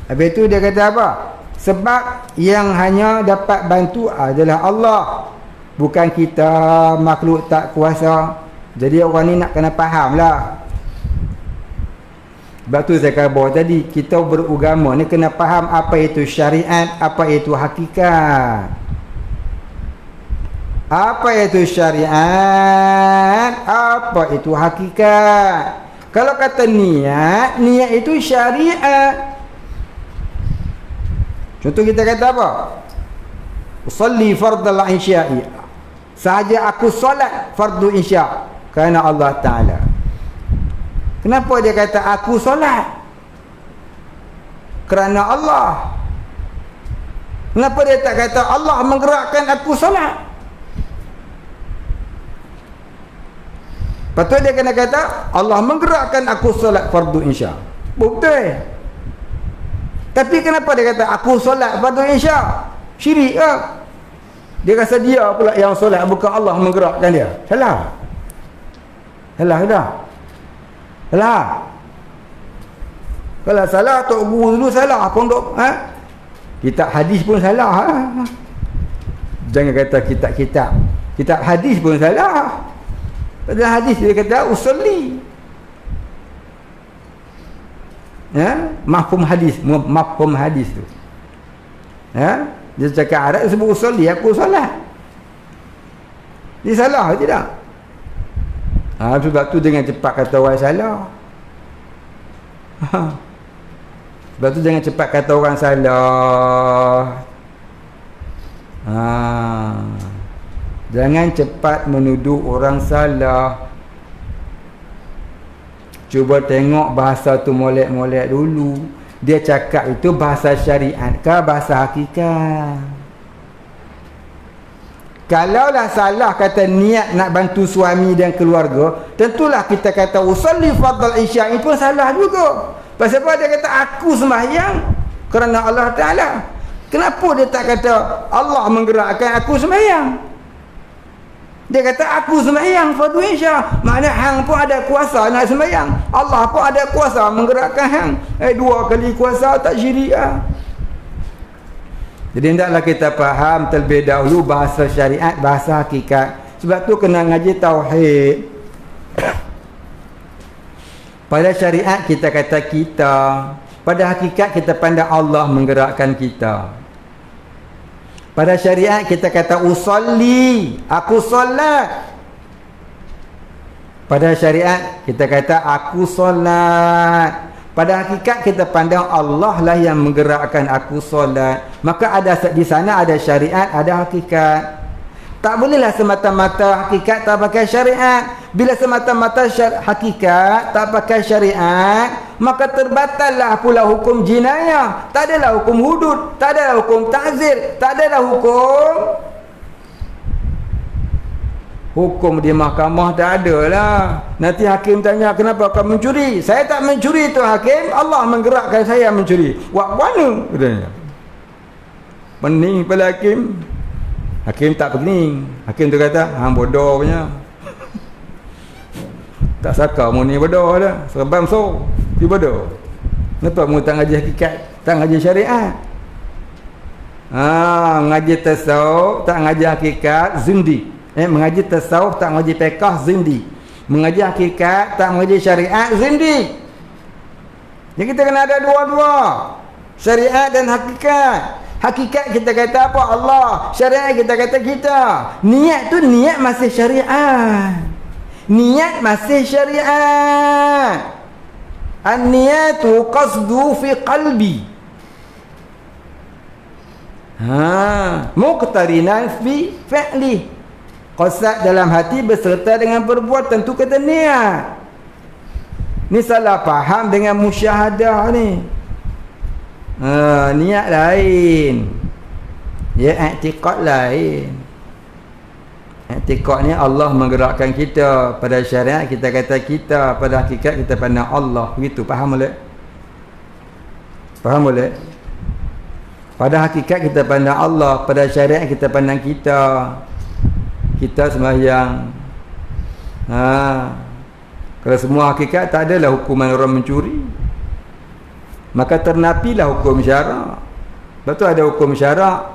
Habis tu dia kata apa? Sebab yang hanya dapat bantu adalah Allah, bukan kita, makhluk tak kuasa. Jadi orang ni nak kena faham lah. Sebab tu saya kata tadi, kita beragama ni kena faham apa itu syariat, apa itu hakikat. Apa itu syariat, apa itu hakikat. Kalau kata niat, niat itu syariat. Contoh kita kata apa? Usalli fardal isya'i. Sahaja aku solat fardu isya' kerana Allah Ta'ala. Kenapa dia kata aku solat? Kerana Allah. Kenapa dia tak kata Allah menggerakkan aku solat? Patut dia kena kata Allah menggerakkan aku solat fardu isya'. Betul. Tapi kenapa dia kata aku solat fardu isya'? Syirik ke? Dia rasa dia pula yang solat, bukan Allah menggerakkan dia. Salah. Salah dah. Salah. Kalau salah, tok guru dulu salah, pondok kitab hadis pun salah. Jangan kata kitab-kitab. Kitab hadis pun salah. Pada hadis dia kata usolli. Mafhum hadis tu. Dia cakap Arab sebut usolli, aku solat. Dia salah ke tidak? Sebab tu jangan cepat kata orang salah. Sebab tu jangan cepat kata orang salah. Jangan cepat menuduh orang salah. Cuba tengok bahasa tu molek-molek dulu. Dia cakap itu bahasa syariat ke bahasa hakikat? Kalaulah salah kata niat nak bantu suami dan keluarga, tentulah kita kata usalli fardal isya' pun salah juga. Pasal apa dia kata aku sembahyang kerana Allah Ta'ala? Kenapa dia tak kata Allah menggerakkan aku sembahyang? Dia kata aku sembahyang fardu isya'. Maknanya hang pun ada kuasa nak sembahyang. Allah pun ada kuasa menggerakkan hang. Dua kali kuasa tak syirik ah. Jadi hendaklah kita faham terlebih dahulu bahasa syariat, bahasa hakikat. Sebab tu kena ngaji tauhid. Pada syariat kita kata kita, pada hakikat kita pandang Allah menggerakkan kita. Pada syariat kita kata usolli, aku solat. Pada syariat kita kata aku solat. Pada hakikat kita pandang Allah lah yang menggerakkan aku solat. Maka ada di sana ada syariat, ada hakikat. Tak bolehlah semata-mata hakikat tak pakai syariat. Bila semata-mata hakikat tak pakai syariat, maka terbatallah pula hukum jinayah. Tak adalah hukum hudud, tak adalah hukum ta'zir, tak adalah hukum di mahkamah, tak adalah. Nanti hakim tanya kenapa kau mencuri? Saya tak mencuri tu hakim, Allah menggerakkan saya mencuri. Buat mana? Katanya. Pening pada hakim. Hakim tak pening. Hakim tu kata, hang bodoh punya. Tak saka mu ni bodoh dah. Serban so, dia bodoh. Kenapa mu tak ngaji hakikat, tak ngaji syariat? Ngaji tasawuf, tak ngaji hakikat, zindi. Mengaji tasawuf, tak ngaji fiqh, zindi. Mengaji hakikat, tak mengaji syariat, zindi. Jadi kita kena ada dua-dua. Syariat dan hakikat. Hakikat kita kata apa? Allah. Syariat kita kata kita. Niat tu niat masih syariat. Niat masih syariat. An-niyatu qasdu fi qalbi. Muqtarinan fi fi'li. Qasad dalam hati berserta dengan perbuatan, tu kata niat. Ni salah faham dengan musyahadah ni. Niat lain, ya, i'tiqad lain. I'tiqad ni Allah menggerakkan kita. Pada syariat kita kata kita, pada hakikat kita pandang Allah. Begitu, faham boleh? Faham boleh? Pada hakikat kita pandang Allah, pada syariat kita pandang kita. Kita sembahyang. Kalau semua hakikat, tak adalah hukuman orang mencuri. Maka ternapilah hukum syarak. Betul ada hukum syarak.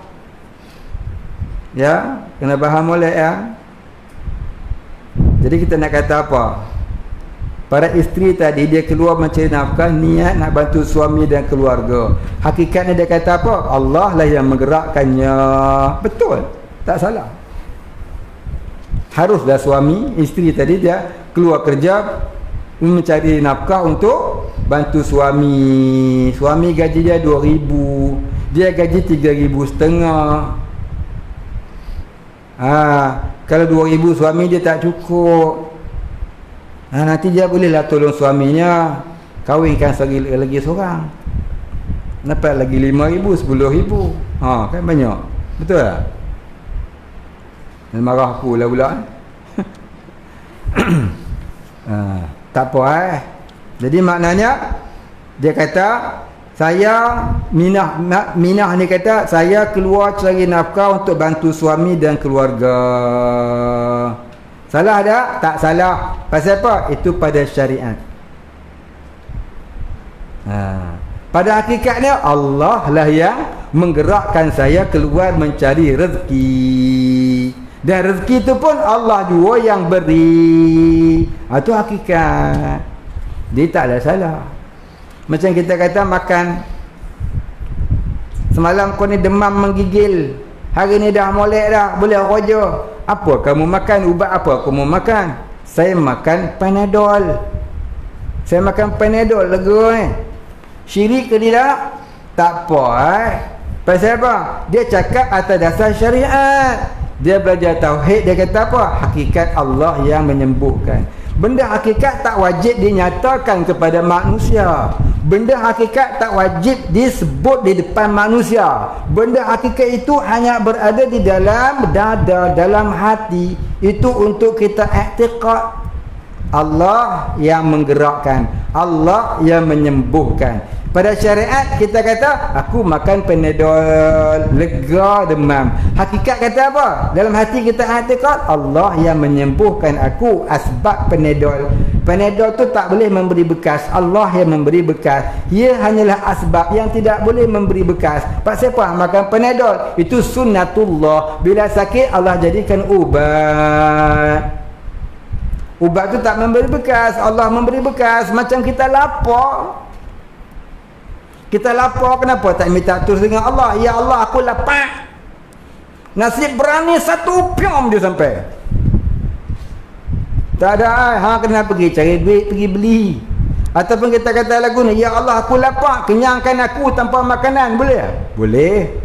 Ya, kena faham boleh ya. Jadi kita nak kata apa? Para isteri tadi dia keluar mencari nafkah, niat nak bantu suami dan keluarga. Hakikatnya dia kata apa? Allah lah yang menggerakkannya. Betul, tak salah. Haruslah suami, isteri tadi dia keluar kerja mencari nafkah untuk bantu suami. Suami gaji dia 2,000, dia gaji 3,500. Kalau 2,000 suami dia tak cukup. Nanti dia bolehlah tolong suaminya kahwinkan lagi seorang, dapat lagi 5,000, 10,000. Kan banyak. Betul tak? Dan marah aku lah pula. Tak apa. Jadi maknanya dia kata, saya minah ni kata, saya keluar cari nafkah untuk bantu suami dan keluarga. Salah tak? Tak salah. Pasal apa? Itu pada syariat. Pada hakikatnya Allah lah yang menggerakkan saya keluar mencari rezeki. Dan rezeki itu pun Allah jua yang beri. Itu hakikat. Dia tak ada salah. Macam kita kata makan, semalam kau ni demam menggigil, hari ni dah molek dah, boleh roja. Apa kamu makan? Ubat apa kamu makan? Saya makan Panadol. Saya makan Panadol, lega Syirik ke tidak? Tak apa Pasal apa? Dia cakap atas dasar syariat. Dia belajar tauhid, dia kata apa? Hakikat Allah yang menyembuhkan. Benda hakikat tak wajib dinyatakan kepada manusia. Benda hakikat tak wajib disebut di depan manusia. Benda hakikat itu hanya berada di dalam dada, dalam hati. Itu untuk kita i'tiqad. Allah yang menggerakkan, Allah yang menyembuhkan. Pada syariat kita kata, aku makan Panadol, lega demam. Hakikat kata apa? Dalam hati kita i'tiqad, Allah yang menyembuhkan aku, asbab Panadol. Panadol tu tak boleh memberi bekas, Allah yang memberi bekas. Ia hanyalah asbab yang tidak boleh memberi bekas. Pasal apa? Makan Panadol itu sunnatullah. Bila sakit Allah jadikan ubat. Ubat tu tak memberi bekas, Allah memberi bekas. Macam kita lapar. Kita lapar, kenapa tak minta terus dengan Allah? Ya Allah, aku lapar. Nasi berani 1 piam dia sampai. Tak ada. Kena pergi cari duit, pergi beli. Ataupun kita kata lagu ni, ya Allah, aku lapar, kenyangkan aku tanpa makanan. Boleh? Boleh.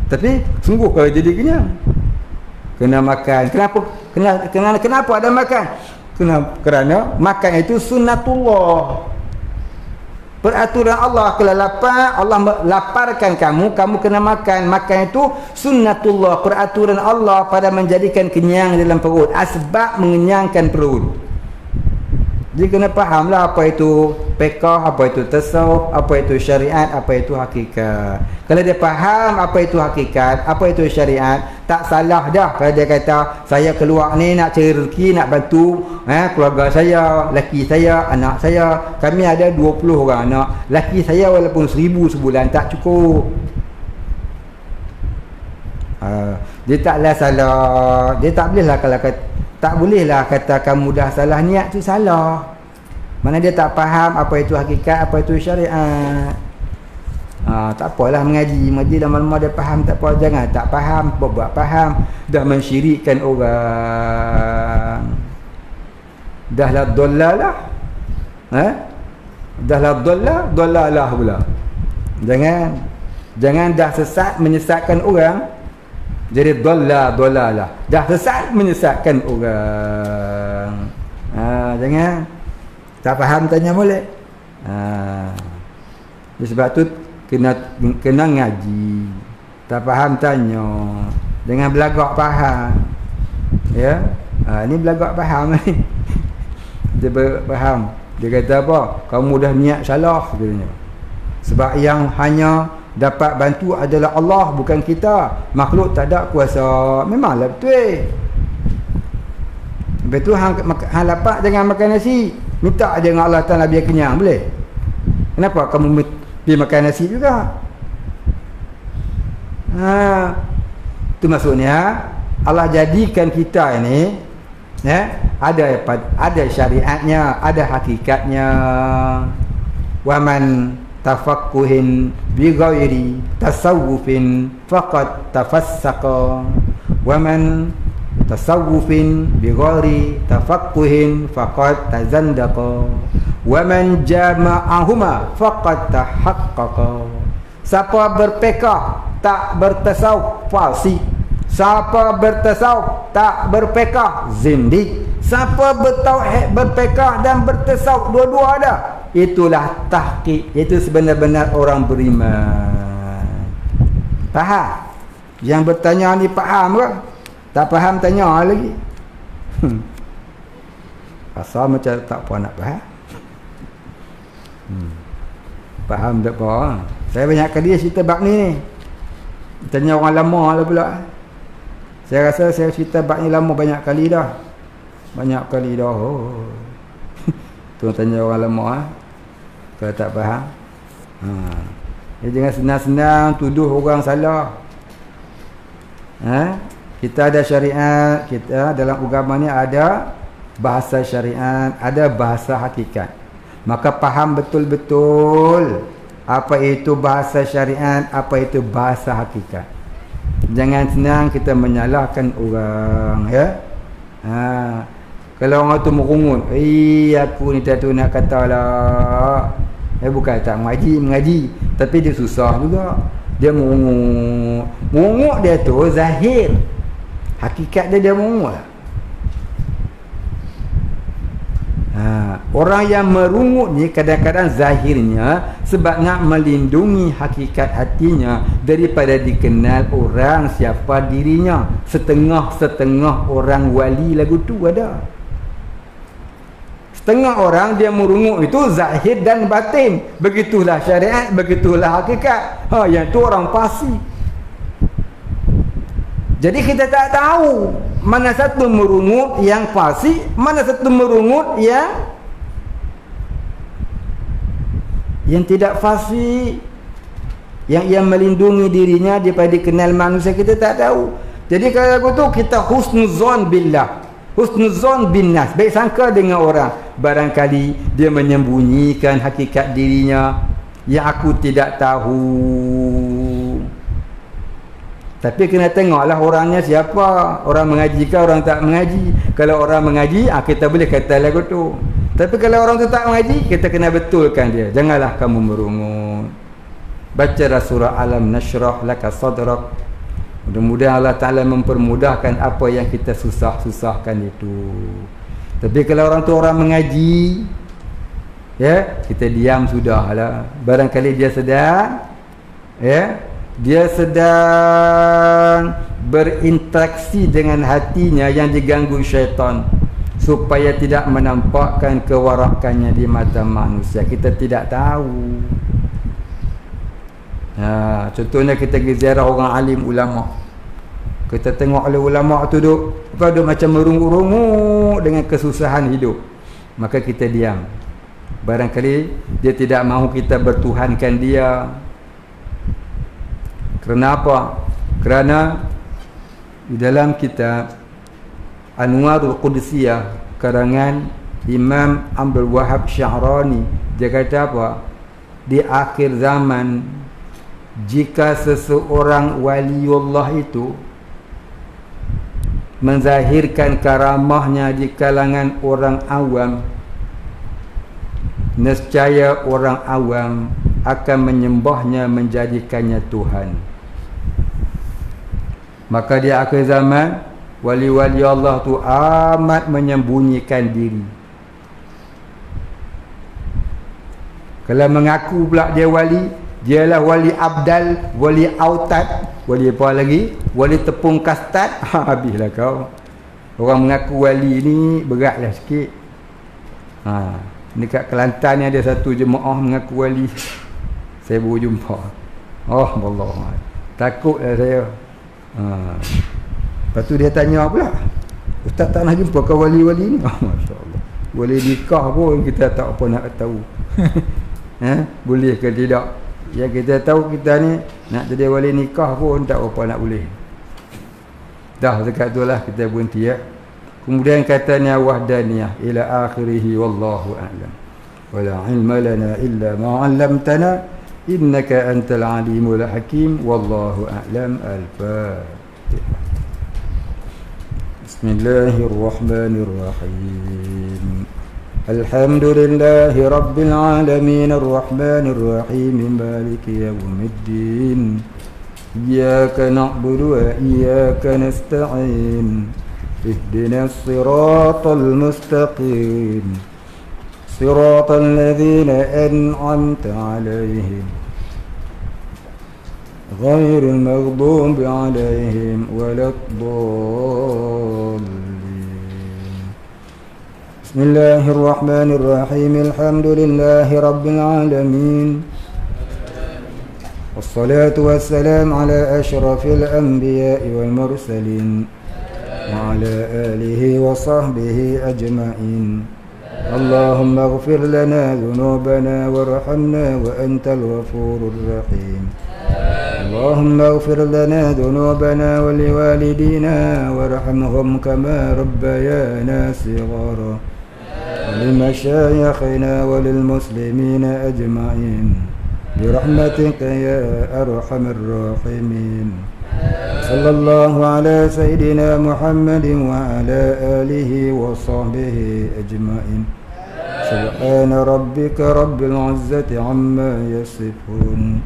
Tapi sungguh kalau jadi kenyang, kena makan. Kenapa ada makan? Kerana makan itu sunnatullah, peraturan Allah. Kalau lapar, Allah laparkan kamu, kamu kena makan. Makan itu sunnatullah, peraturan Allah pada menjadikan kenyang dalam perut, asbab mengenyangkan perut. Jadi kena fahamlah apa itu fiqh, apa itu tasawuf, apa itu syariat, apa itu hakikat. Kalau dia faham apa itu hakikat, apa itu syariat, tak salah dah kalau dia kata, saya keluar ni nak cari rezeki, nak bantu keluarga saya, laki saya, anak saya. Kami ada 20 orang anak. Laki saya walaupun 1,000 sebulan tak cukup. Dia taklah salah. Dia tak bolehlah kalau kata, tak bolehlah kata kamu dah salah niat, tu salah. Mana dia tak faham apa itu hakikat, apa itu syariat. Tak apalah mengaji lama-lama dia faham, tak apa. Jangan tak faham, buat faham. Dah mensyirikkan orang. Dahlah dollalah. Dahlah dollalah pula. Jangan dah sesat, menyesatkan orang. Jadi dolalah. Dah sesat menyesatkan orang. Jangan tak faham tanya boleh. Sebab tu kena ngaji. Tak faham tanya. Jangan belagak faham. Ya. Ni belagak faham ni. Dia faham. Dia kata apa? Kamu dah niat salah katanya. Sebab yang hanya dapat bantu adalah Allah, bukan kita. Makhluk tak ada kuasa. Memanglah betul. Lepas tu hang lapar jangan makan nasi. Minta dengan Allah Ta'ala biar kenyang, boleh? Kenapa kamu pergi makan nasi juga? Tu maksudnya Allah jadikan kita ini ada syariatnya, ada hakikatnya. Wa man tafaqquhin bi ghairi tasawufin faqad tafassaqa wa man tasawufin bi ghairi tafaqquhin faqad tazandaqa wa man jama'ahuma faqad tahaqqaqa. Siapa berpekah tak bertasawuf fasik, siapa bertasawuf tak berpekah zindik. Siapa bertauhid, berpekah dan bertasawuf dua-dua ada, itulah tahqiq, itu sebenar-benar orang beriman. Faham? Yang bertanya ni faham ke? Tak faham tanya lagi. Asal macam tak puan nak faham. Faham tak apa? Saya banyak kali cerita bab ni. Tanya orang lama lah pula. Saya rasa saya cerita bab ni lama banyak kali dah. Banyak kali dah. Tu tanya orang lama kalau tak faham. Jangan senang-senang tuduh orang salah. Kita ada syariat, kita dalam agama ni ada bahasa syariat, ada bahasa hakikat. Maka faham betul-betul apa itu bahasa syariat, apa itu bahasa hakikat. Jangan senang kita menyalahkan orang, ya. Kalau orang tu merungut, aku ni tak tahu nak kata lah. Bukan tak mengaji, tapi dia susah juga. Dia merungut. Merungut dia tu zahir. Hakikat dia merungut. Orang yang merungut ni kadang-kadang zahirnya sebab nak melindungi hakikat hatinya daripada dikenal orang siapa dirinya. Setengah-setengah orang wali lagu tu ada. Setengah orang dia merungut itu zahir dan batin. Begitulah syariat, begitulah hakikat. Yang tu orang fasik. Jadi kita tak tahu mana satu merungut yang fasik, mana satu merungut yang tidak fasik, yang melindungi dirinya daripada dikenal manusia. Kita tak tahu. Jadi kalau tu kita husnuzon billah, husnuzon bin nas, baik sangka dengan orang. Barangkali dia menyembunyikan hakikat dirinya yang aku tidak tahu. Tapi kena tengoklah orangnya siapa. Orang mengaji ke orang tak mengaji. Kalau orang mengaji, kita boleh kata lagu tu. Tapi kalau orang tu tak mengaji, kita kena betulkan dia. Janganlah kamu merungut. Bacalah surah Alam Nashrah Laka Sadrak. Mudah-mudahan Allah Ta'ala mempermudahkan apa yang kita susah-susahkan itu. Tapi kalau orang tu orang mengaji, ya, kita diam sudahlah. Barangkali dia sedang, ya, dia sedang berinteraksi dengan hatinya yang diganggu syaitan supaya tidak menampakkan kewarakannya di mata manusia. Kita tidak tahu. Contohnya kita pergi ziarah orang alim ulama. Kita tengok oleh ulama tu duk macam merungut-rungut dengan kesusahan hidup. Maka kita diam. Barangkali dia tidak mahu kita bertuhankan dia. Kerana apa? Kerana di dalam kitab Anwarul Qudsiyah karangan Imam Abdul Wahab Sya'rani, dia kata apa? Di akhir zaman, jika seseorang waliullah itu menzahirkan karamahnya di kalangan orang awam, nescaya orang awam akan menyembahnya, menjadikannya Tuhan. Maka di akhir zaman wali-wali Allah tu amat menyembunyikan diri. Kalau mengaku pula dia wali, dialah wali abdal, wali autad, wali apa lagi? Wali tepung kastad. Habislah kau. Orang mengaku wali ni beratlah sikit. Dekat Kelantan ni ada satu jemaah mengaku wali. Saya baru jumpa. Oh Allah. Takutlah saya. Lepas tu dia tanya pula, Ustaz tak nak jumpa kau wali-wali ni? Masya-Allah. Boleh nikah pun kita tak apa nak tahu. Boleh ke tidak? Yang kita tahu kita ni nak jadi wali nikah pun tak apa nak boleh. Dah dekat itulah kita berhenti ya. Kemudian katanya wahdaniyah ila akhirih wallahu a'lam. Wala ilma lana illa ma 'allamtana innaka antal alimul hakim wallahu a'lam. Al-Fatihah. Bismillahirrahmanirrahim. Alhamdulillahi rabbil alamin arrahmanir rahim maliki yaumiddin. Iyyaka na'budu wa iyyaka nasta'in. Ihdinas siratal mustaqim. Siratal ladzina an'amta 'alaihim ghairil maghdubi 'alaihim waladdallin. Bismillahirrahmanirrahim. Alhamdulillahi rabbil alamin. Wassalatu wassalamu ala asyrafil anbiya'i wal mursalin wa ala alihi wa sahbihi ajma'in. Allahumma ighfir lana dhunubana warhamna wa antal ghafurur rahim. Allahumma ighfir lana dhunubana wa liwalidina warhamhum kama rabbayana shighara. ولمشايخنا وللمسلمين أجمعين برحمتك يا أرحم الراحمين. صلى الله على سيدنا محمد وعلى آله وصحبه أجمعين. سبحان ربك رب العزة عما يصفون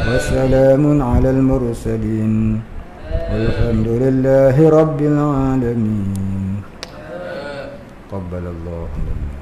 وسلام على المرسلين والحمد لله رب العالمين. تقبل الله منا.